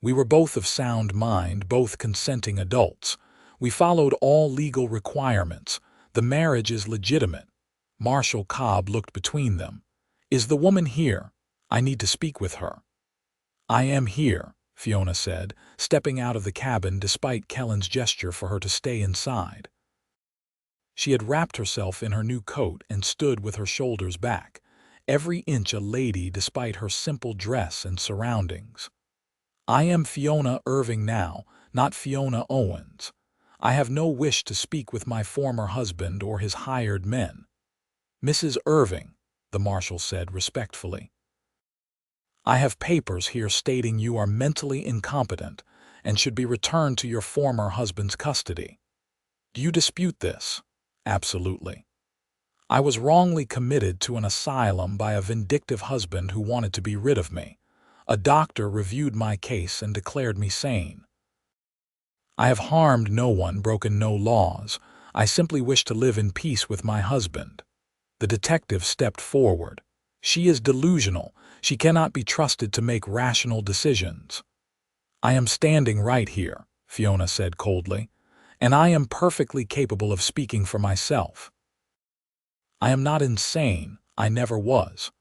"We were both of sound mind, both consenting adults. We followed all legal requirements. The marriage is legitimate." Marshal Cobb looked between them. "Is the woman here? I need to speak with her." "I am here," Fiona said, stepping out of the cabin despite Kellan's gesture for her to stay inside. She had wrapped herself in her new coat and stood with her shoulders back, every inch a lady despite her simple dress and surroundings. "I am Fiona Irving now, not Fiona Owens. I have no wish to speak with my former husband or his hired men." "Mrs. Irving," the marshal said respectfully. I have papers here stating you are mentally incompetent and should be returned to your former husband's custody. Do you dispute this? Absolutely. I was wrongly committed to an asylum by a vindictive husband who wanted to be rid of me. A doctor reviewed my case and declared me sane. I have harmed no one, broken no laws. I simply wish to live in peace with my husband. The detective stepped forward. She is delusional. She cannot be trusted to make rational decisions. I am standing right here, Fiona said coldly, and I am perfectly capable of speaking for myself. I am not insane. I never was.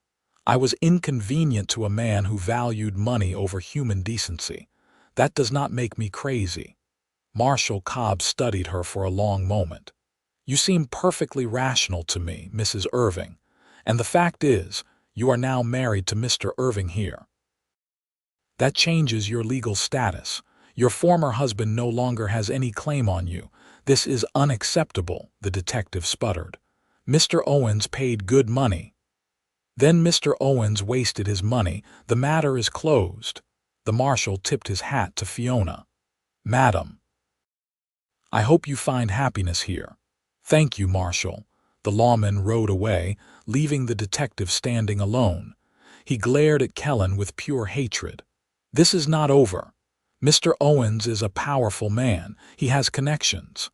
I was inconvenient to a man who valued money over human decency. That does not make me crazy. Marshal Cobb studied her for a long moment. You seem perfectly rational to me, Mrs. Irving, and the fact is, you are now married to Mr. Irving here. That changes your legal status. Your former husband no longer has any claim on you. This is unacceptable, the detective sputtered. Mr. Owens paid good money. Then Mr. Owens wasted his money. The matter is closed. The marshal tipped his hat to Fiona. Madam, I hope you find happiness here. Thank you, Marshal. The lawman rode away, leaving the detective standing alone. He glared at Kellan with pure hatred. This is not over. Mr. Owens is a powerful man. He has connections.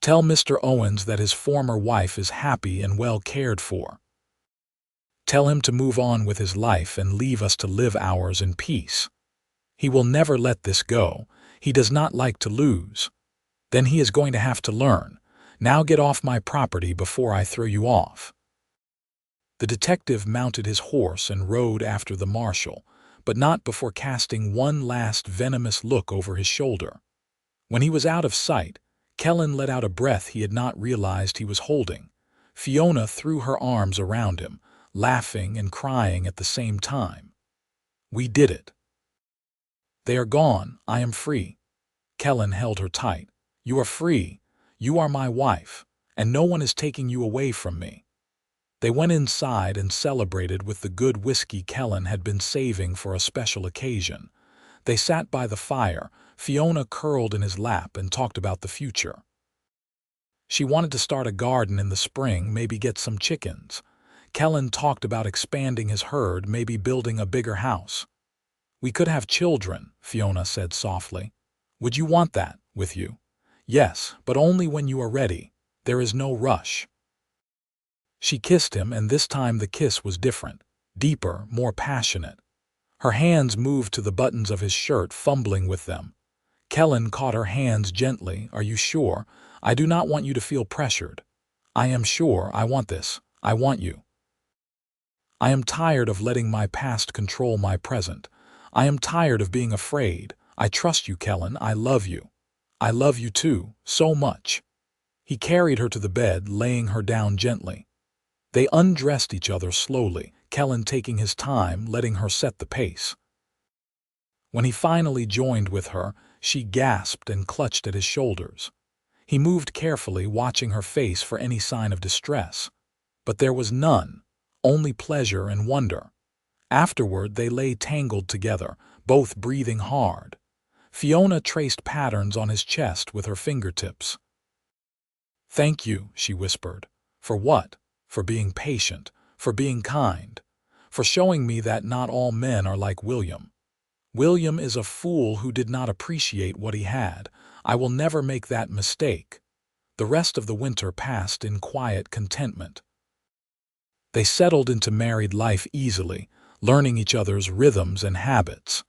Tell Mr. Owens that his former wife is happy and well cared for. Tell him to move on with his life and leave us to live ours in peace. He will never let this go. He does not like to lose. Then he is going to have to learn. Now get off my property before I throw you off. The detective mounted his horse and rode after the marshal, but not before casting one last venomous look over his shoulder. When he was out of sight, Kellan let out a breath he had not realized he was holding. Fiona threw her arms around him, laughing and crying at the same time. We did it. They are gone. I am free. Kellan held her tight. You are free. You are my wife, and no one is taking you away from me. They went inside and celebrated with the good whiskey Kellan had been saving for a special occasion. They sat by the fire, Fiona curled in his lap, and talked about the future. She wanted to start a garden in the spring, maybe get some chickens. Kellan talked about expanding his herd, maybe building a bigger house. We could have children, Fiona said softly. Would you want that with you? Yes, but only when you are ready. There is no rush. She kissed him, and this time the kiss was different, deeper, more passionate. Her hands moved to the buttons of his shirt, fumbling with them. Kellan caught her hands gently. Are you sure? I do not want you to feel pressured. I am sure. I want this. I want you. I am tired of letting my past control my present. I am tired of being afraid. I trust you, Kellan. I love you. I love you too, so much. He carried her to the bed, laying her down gently. They undressed each other slowly, Kellan taking his time, letting her set the pace. When he finally joined with her, she gasped and clutched at his shoulders. He moved carefully, watching her face for any sign of distress. But there was none, only pleasure and wonder. Afterward, they lay tangled together, both breathing hard. Fiona traced patterns on his chest with her fingertips. Thank you, she whispered. For what? For being patient, for being kind, for showing me that not all men are like William. William is a fool who did not appreciate what he had. I will never make that mistake. The rest of the winter passed in quiet contentment. They settled into married life easily, learning each other's rhythms and habits.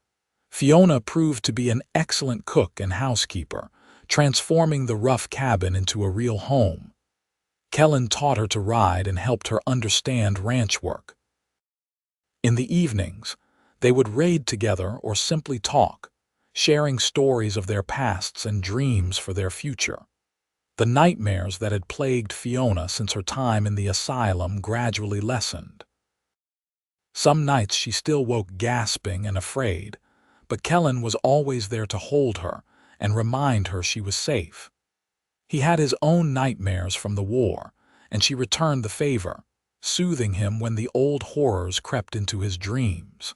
Fiona proved to be an excellent cook and housekeeper, transforming the rough cabin into a real home. Kellan taught her to ride and helped her understand ranch work. In the evenings, they would raid together or simply talk, sharing stories of their pasts and dreams for their future. The nightmares that had plagued Fiona since her time in the asylum gradually lessened. Some nights she still woke gasping and afraid, but Kellan was always there to hold her and remind her she was safe. He had his own nightmares from the war, and she returned the favor, soothing him when the old horrors crept into his dreams.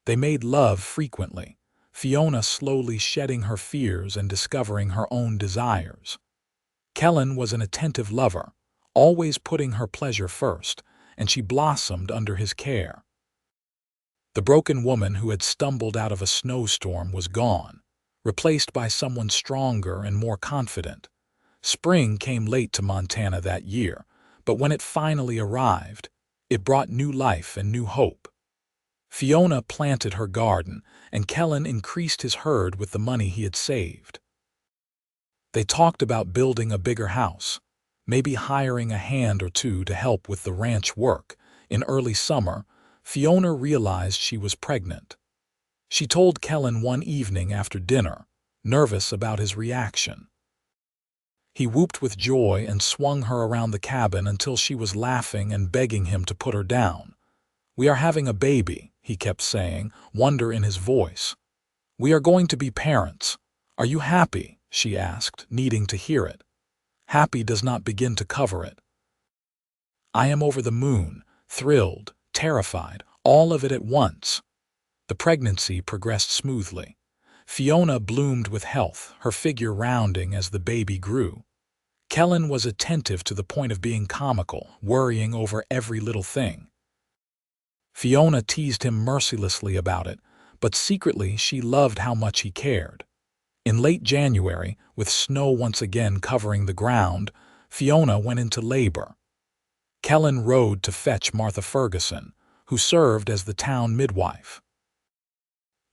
They made love frequently, Fiona slowly shedding her fears and discovering her own desires. Kellan was an attentive lover, always putting her pleasure first, and she blossomed under his care. The broken woman who had stumbled out of a snowstorm was gone, replaced by someone stronger and more confident. Spring came late to Montana that year, but when it finally arrived, it brought new life and new hope. Fiona planted her garden, and Kellan increased his herd with the money he had saved. They talked about building a bigger house, maybe hiring a hand or two to help with the ranch work. In early summer, Fiona realized she was pregnant. She told Kellan one evening after dinner, nervous about his reaction. He whooped with joy and swung her around the cabin until she was laughing and begging him to put her down. "We are having a baby," he kept saying, wonder in his voice. "We are going to be parents. Are you happy?" she asked, needing to hear it. Happy does not begin to cover it. "I am over the moon, thrilled, terrified, all of it at once." The pregnancy progressed smoothly. Fiona bloomed with health, her figure rounding as the baby grew. Kellan was attentive to the point of being comical, worrying over every little thing. Fiona teased him mercilessly about it, but secretly she loved how much he cared. In late January, with snow once again covering the ground, Fiona went into labor. Kellan rode to fetch Martha Ferguson, who served as the town midwife.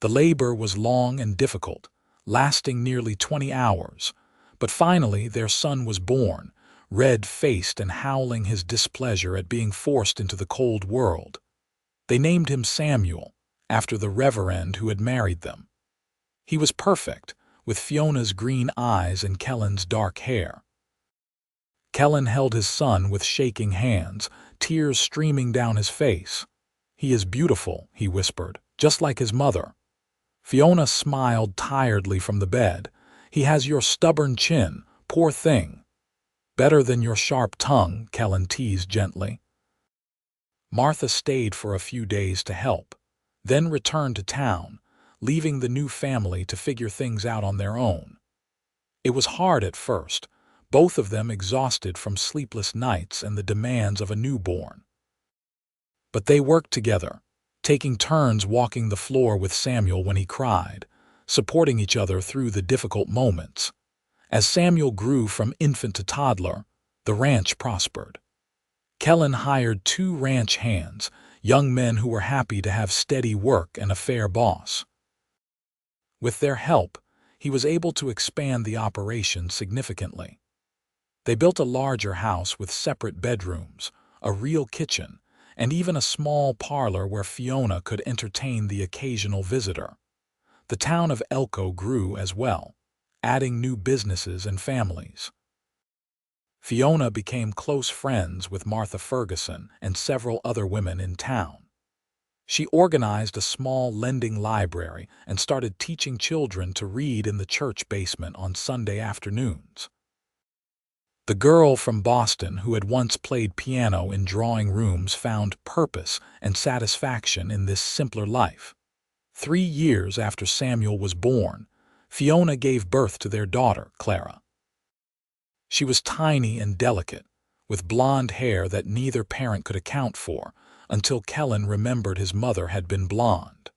The labor was long and difficult, lasting nearly 20 hours, but finally their son was born, red-faced and howling his displeasure at being forced into the cold world. They named him Samuel, after the reverend who had married them. He was perfect, with Fiona's green eyes and Kellan's dark hair. Kellan held his son with shaking hands, tears streaming down his face. "He is beautiful," he whispered, "just like his mother." Fiona smiled tiredly from the bed. "He has your stubborn chin, poor thing." "Better than your sharp tongue," Kellan teased gently. Martha stayed for a few days to help, then returned to town, leaving the new family to figure things out on their own. It was hard at first, both of them exhausted from sleepless nights and the demands of a newborn. But they worked together, taking turns walking the floor with Samuel when he cried, supporting each other through the difficult moments. As Samuel grew from infant to toddler, the ranch prospered. Kellan hired 2 ranch hands, young men who were happy to have steady work and a fair boss. With their help, he was able to expand the operation significantly. They built a larger house with separate bedrooms, a real kitchen, and even a small parlor where Fiona could entertain the occasional visitor. The town of Elko grew as well, adding new businesses and families. Fiona became close friends with Martha Ferguson and several other women in town. She organized a small lending library and started teaching children to read in the church basement on Sunday afternoons. The girl from Boston who had once played piano in drawing rooms found purpose and satisfaction in this simpler life. 3 years after Samuel was born, Fiona gave birth to their daughter, Clara. She was tiny and delicate, with blonde hair that neither parent could account for, until Kellan remembered his mother had been blonde.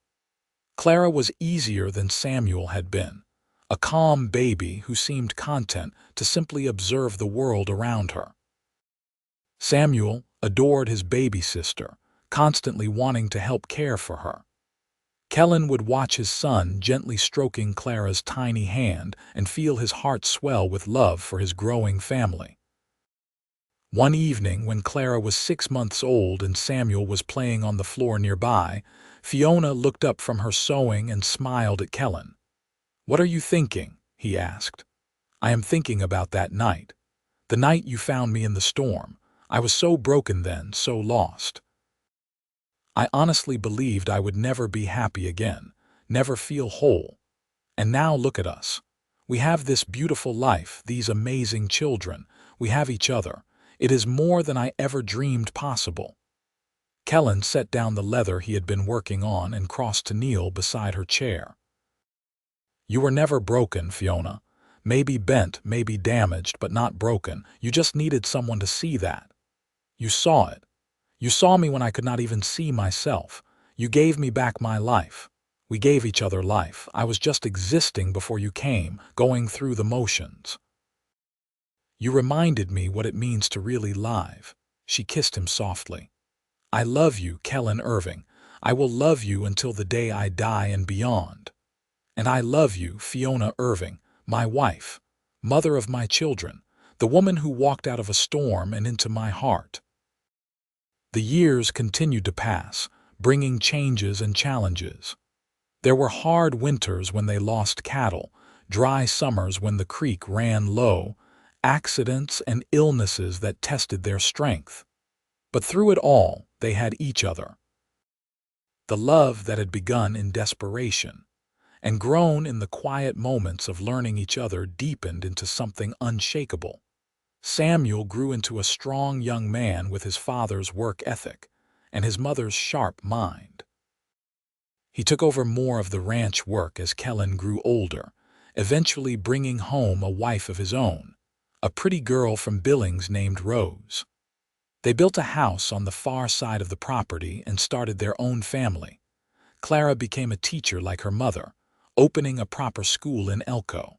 Clara was easier than Samuel had been, a calm baby who seemed content to simply observe the world around her. Samuel adored his baby sister, constantly wanting to help care for her. Kellan would watch his son gently stroking Clara's tiny hand and feel his heart swell with love for his growing family. One evening, when Clara was 6 months old and Samuel was playing on the floor nearby, Fiona looked up from her sewing and smiled at Kellan. "What are you thinking?" he asked. "I am thinking about that night. The night you found me in the storm. I was so broken then, so lost. I honestly believed I would never be happy again, never feel whole. And now look at us. We have this beautiful life, these amazing children. We have each other. It is more than I ever dreamed possible." Kellan set down the leather he had been working on and crossed to kneel beside her chair. "You were never broken, Fiona. Maybe bent, maybe damaged, but not broken. You just needed someone to see that. You saw it. You saw me when I could not even see myself. You gave me back my life. We gave each other life. I was just existing before you came, going through the motions. You reminded me what it means to really live." She kissed him softly. "I love you, Kellan Irving. I will love you until the day I die and beyond. And I love you, Fiona Irving, my wife, mother of my children, the woman who walked out of a storm and into my heart." The years continued to pass, bringing changes and challenges. There were hard winters when they lost cattle, dry summers when the creek ran low, accidents and illnesses that tested their strength. But through it all, they had each other. The love that had begun in desperation and grown in the quiet moments of learning each other deepened into something unshakable. Samuel grew into a strong young man with his father's work ethic and his mother's sharp mind. He took over more of the ranch work as Kellan grew older, eventually bringing home a wife of his own, a pretty girl from Billings named Rose. They built a house on the far side of the property and started their own family. Clara became a teacher like her mother, opening a proper school in Elko.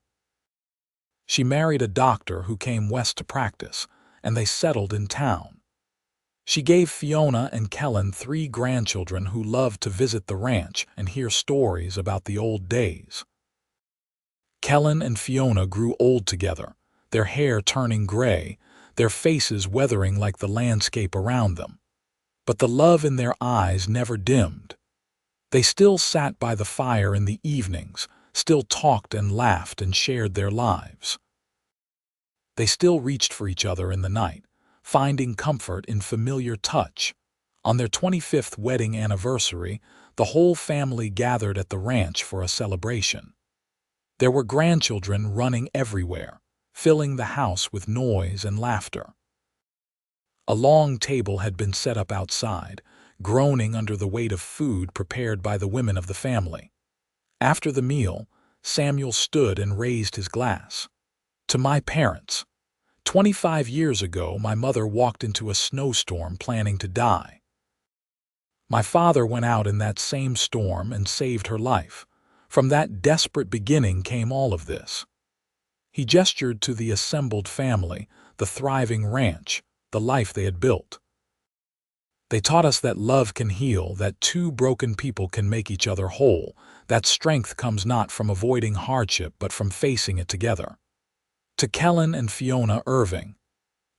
She married a doctor who came west to practice, and they settled in town. She gave Fiona and Kellan 3 grandchildren who loved to visit the ranch and hear stories about the old days. Kellan and Fiona grew old together, their hair turning gray, their faces weathering like the landscape around them. But the love in their eyes never dimmed. They still sat by the fire in the evenings, still talked and laughed and shared their lives. They still reached for each other in the night, finding comfort in familiar touch. On their 25th wedding anniversary, the whole family gathered at the ranch for a celebration. There were grandchildren running everywhere, filling the house with noise and laughter. A long table had been set up outside, groaning under the weight of food prepared by the women of the family. After the meal, Samuel stood and raised his glass. "To my parents. 25 years ago, my mother walked into a snowstorm planning to die. My father went out in that same storm and saved her life. From that desperate beginning came all of this." He gestured to the assembled family, the thriving ranch, the life they had built. "They taught us that love can heal, that 2 broken people can make each other whole, that strength comes not from avoiding hardship but from facing it together." To Kellan and Fiona Irving.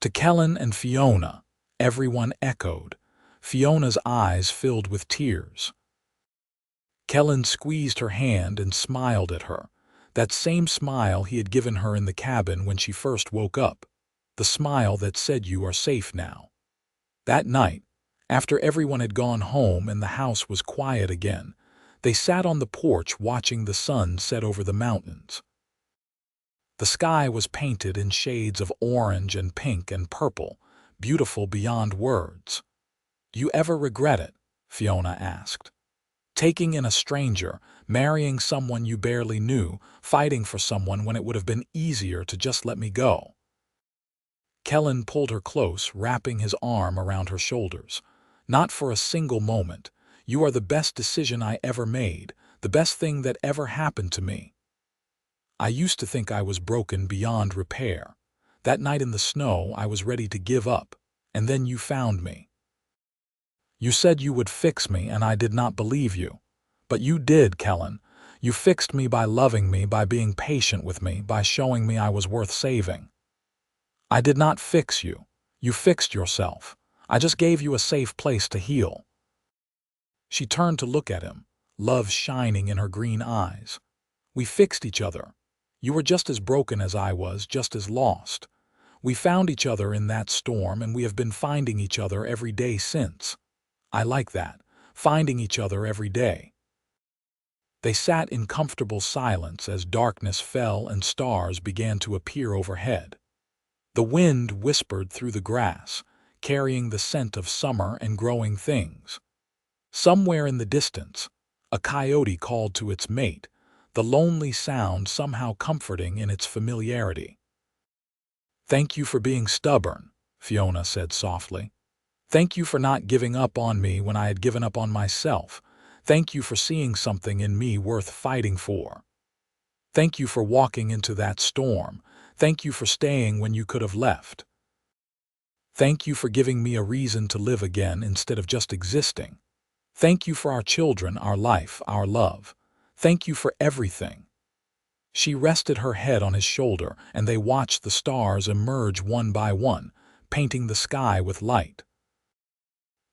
To Kellan and Fiona, everyone echoed. Fiona's eyes filled with tears. Kellan squeezed her hand and smiled at her, that same smile he had given her in the cabin when she first woke up, the smile that said, "You are safe now." That night, after everyone had gone home and the house was quiet again, they sat on the porch watching the sun set over the mountains. The sky was painted in shades of orange and pink and purple, beautiful beyond words. "Do you ever regret it?" Fiona asked. "Taking in a stranger, marrying someone you barely knew, fighting for someone when it would have been easier to just let me go." Kellan pulled her close, wrapping his arm around her shoulders. "Not for a single moment. You are the best decision I ever made, the best thing that ever happened to me. I used to think I was broken beyond repair. That night in the snow, I was ready to give up, and then you found me. You said you would fix me, and I did not believe you. But you did, Kellan. You fixed me by loving me, by being patient with me, by showing me I was worth saving. I did not fix you. You fixed yourself. I just gave you a safe place to heal." She turned to look at him, love shining in her green eyes. "We fixed each other. You were just as broken as I was, just as lost. We found each other in that storm, and we have been finding each other every day since. I like that, finding each other every day." They sat in comfortable silence as darkness fell and stars began to appear overhead. The wind whispered through the grass, carrying the scent of summer and growing things. Somewhere in the distance, a coyote called to its mate, the lonely sound somehow comforting in its familiarity. "Thank you for being stubborn," Fiona said softly. "Thank you for not giving up on me when I had given up on myself. Thank you for seeing something in me worth fighting for. Thank you for walking into that storm. Thank you for staying when you could have left. Thank you for giving me a reason to live again instead of just existing. Thank you for our children, our life, our love. Thank you for everything." She rested her head on his shoulder, and they watched the stars emerge one by one, painting the sky with light.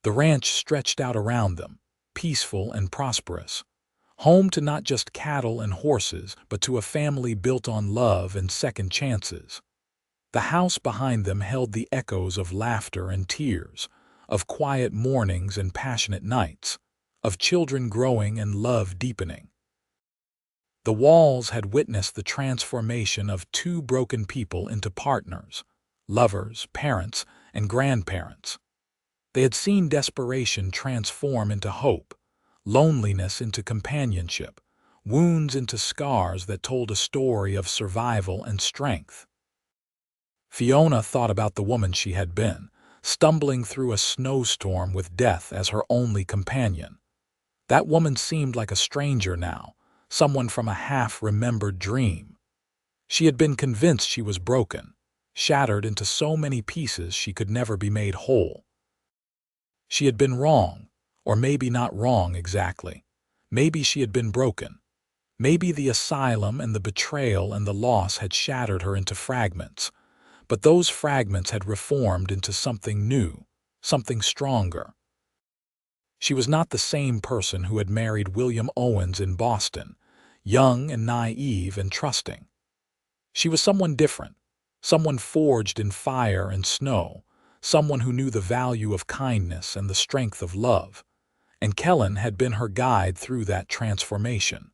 The ranch stretched out around them, peaceful and prosperous, home to not just cattle and horses, but to a family built on love and second chances. The house behind them held the echoes of laughter and tears, of quiet mornings and passionate nights, of children growing and love deepening. The walls had witnessed the transformation of two broken people into partners, lovers, parents, and grandparents. They had seen desperation transform into hope, loneliness into companionship, wounds into scars that told a story of survival and strength. Fiona thought about the woman she had been, stumbling through a snowstorm with death as her only companion. That woman seemed like a stranger now, someone from a half-remembered dream. She had been convinced she was broken, shattered into so many pieces she could never be made whole. She had been wrong, or maybe not wrong exactly. Maybe she had been broken. Maybe the asylum and the betrayal and the loss had shattered her into fragments. But those fragments had reformed into something new, something stronger. She was not the same person who had married William Owens in Boston, young and naive and trusting. She was someone different, someone forged in fire and snow, someone who knew the value of kindness and the strength of love. And Kellan had been her guide through that transformation.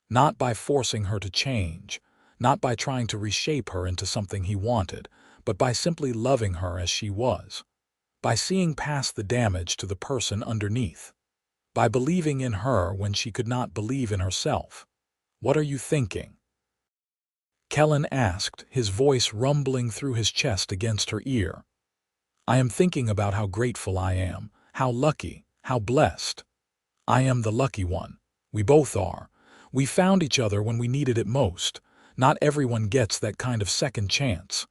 Not by forcing her to change, not by trying to reshape her into something he wanted, but by simply loving her as she was, by seeing past the damage to the person underneath, by believing in her when she could not believe in herself. "What are you thinking?" Kellan asked, his voice rumbling through his chest against her ear. "I am thinking about how grateful I am, how lucky, how blessed. I am the lucky one. We both are. We found each other when we needed it most. Not everyone gets that kind of second chance."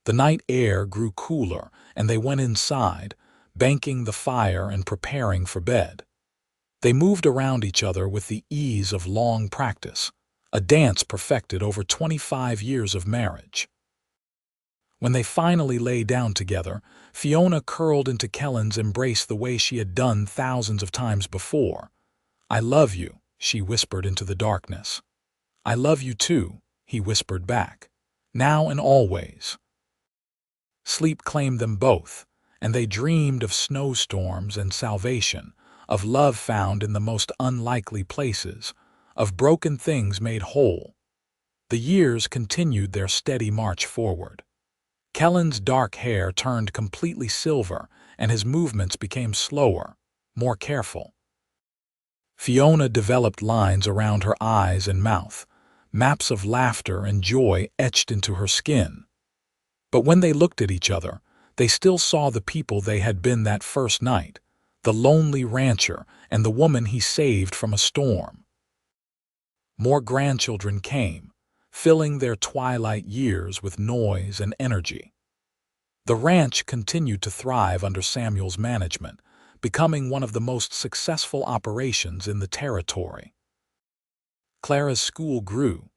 The night air grew cooler, and they went inside, banking the fire and preparing for bed. They moved around each other with the ease of long practice, a dance perfected over 25 years of marriage. When they finally lay down together, Fiona curled into Kellan's embrace the way she had done thousands of times before. "I love you," she whispered into the darkness. "I love you too," he whispered back. "Now and always." Sleep claimed them both, and they dreamed of snowstorms and salvation, of love found in the most unlikely places, of broken things made whole. The years continued their steady march forward. Kellan's dark hair turned completely silver, and his movements became slower, more careful. Fiona developed lines around her eyes and mouth, maps of laughter and joy etched into her skin. But when they looked at each other, they still saw the people they had been that first night, the lonely rancher and the woman he saved from a storm. More grandchildren came, filling their twilight years with noise and energy. The ranch continued to thrive under Samuel's management, becoming one of the most successful operations in the territory. Clara's school grew,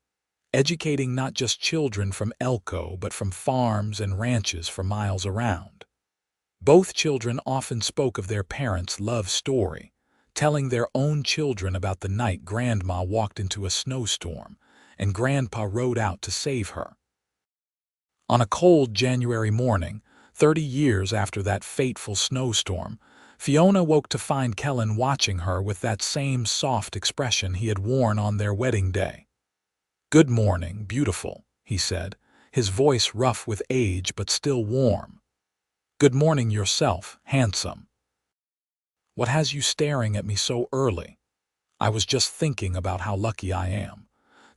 educating not just children from Elko but from farms and ranches for miles around. Both children often spoke of their parents' love story, telling their own children about the night Grandma walked into a snowstorm and Grandpa rode out to save her. On a cold January morning, 30 years after that fateful snowstorm, Fiona woke to find Kellan watching her with that same soft expression he had worn on their wedding day. "Good morning, beautiful," he said, his voice rough with age but still warm. Good morning yourself, handsome. What has you staring at me so early? I was just thinking about how lucky I am.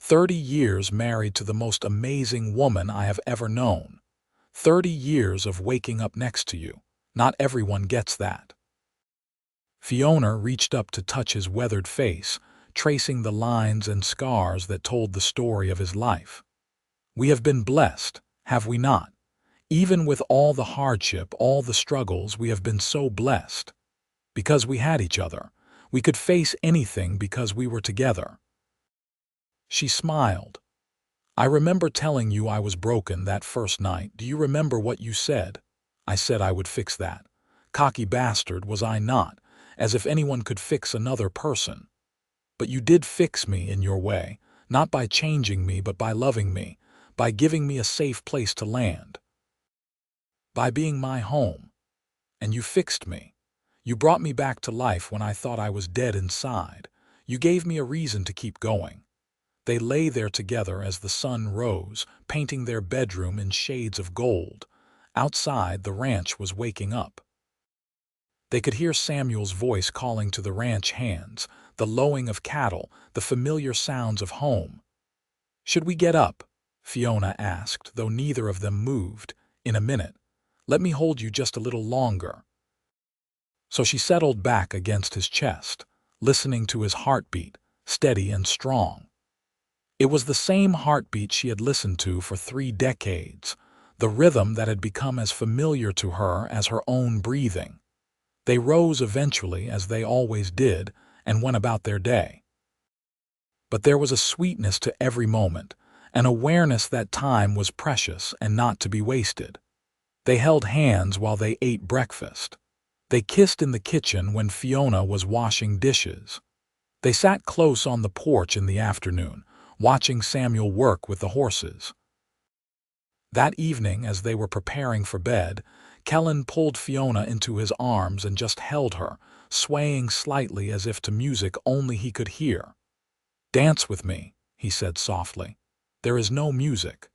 30 years married to the most amazing woman I have ever known. 30 years of waking up next to you. Not everyone gets that. Fiona reached up to touch his weathered face, tracing the lines and scars that told the story of his life. We have been blessed, have we not? Even with all the hardship, all the struggles, we have been so blessed. Because we had each other. We could face anything because we were together. She smiled. I remember telling you I was broken that first night. Do you remember what you said? I said I would fix that. Cocky bastard, was I not? As if anyone could fix another person. But you did fix me in your way, not by changing me but by loving me, by giving me a safe place to land. By being my home. And you fixed me. You brought me back to life when I thought I was dead inside. You gave me a reason to keep going. They lay there together as the sun rose, painting their bedroom in shades of gold. Outside, the ranch was waking up. They could hear Samuel's voice calling to the ranch hands, the lowing of cattle, the familiar sounds of home. Should we get up? Fiona asked, though neither of them moved. In a minute. Let me hold you just a little longer. So she settled back against his chest, listening to his heartbeat, steady and strong. It was the same heartbeat she had listened to for 3 decades, the rhythm that had become as familiar to her as her own breathing. They rose eventually, as they always did, and went about their day. But there was a sweetness to every moment, an awareness that time was precious and not to be wasted. They held hands while they ate breakfast. They kissed in the kitchen when Fiona was washing dishes. They sat close on the porch in the afternoon, watching Samuel work with the horses. That evening, as they were preparing for bed, Kellan pulled Fiona into his arms and just held her, swaying slightly as if to music only he could hear. "Dance with me," he said softly. "There is no music.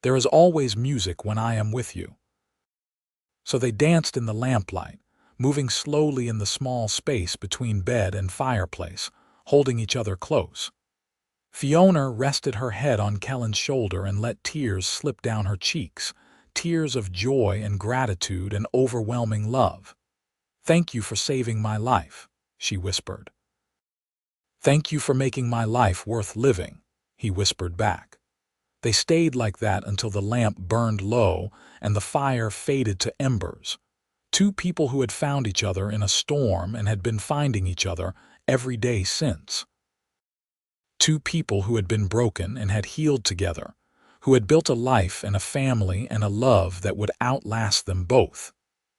There is always music when I am with you." So they danced in the lamplight, moving slowly in the small space between bed and fireplace, holding each other close. Fiona rested her head on Kellan's shoulder and let tears slip down her cheeks, tears of joy and gratitude and overwhelming love. "Thank you for saving my life," she whispered. "Thank you for making my life worth living," he whispered back. They stayed like that until the lamp burned low and the fire faded to embers. 2 people who had found each other in a storm and had been finding each other every day since. 2 people who had been broken and had healed together, who had built a life and a family and a love that would outlast them both.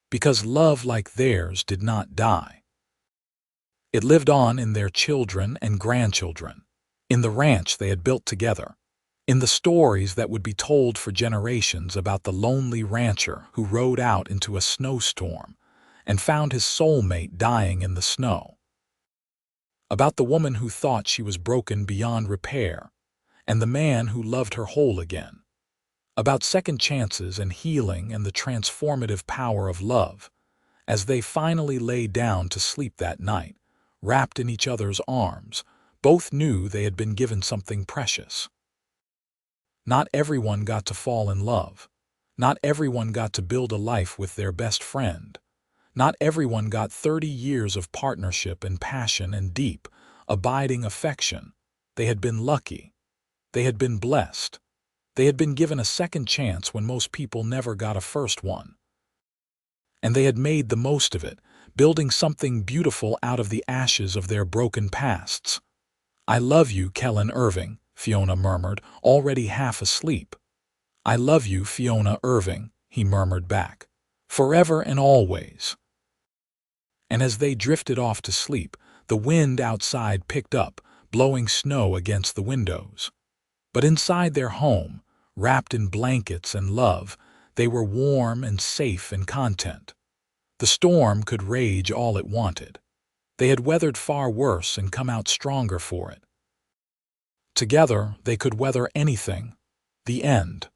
Because love like theirs did not die. It lived on in their children and grandchildren, in the ranch they had built together, in the stories that would be told for generations about the lonely rancher who rode out into a snowstorm and found his soulmate dying in the snow. About the woman who thought she was broken beyond repair, and the man who loved her whole again. About second chances and healing and the transformative power of love. As they finally lay down to sleep that night, wrapped in each other's arms, both knew they had been given something precious. Not everyone got to fall in love. Not everyone got to build a life with their best friend. Not everyone got 30 years of partnership and passion and deep, abiding affection. They had been lucky. They had been blessed. They had been given a second chance when most people never got a first one. And they had made the most of it, building something beautiful out of the ashes of their broken pasts. "I love you, Kellan Irving," Fiona murmured, already half asleep. "I love you, Fiona Irving," he murmured back. "Forever and always." And as they drifted off to sleep, the wind outside picked up, blowing snow against the windows. But inside their home, wrapped in blankets and love, they were warm and safe and content. The storm could rage all it wanted. They had weathered far worse and come out stronger for it. Together, they could weather anything. The end.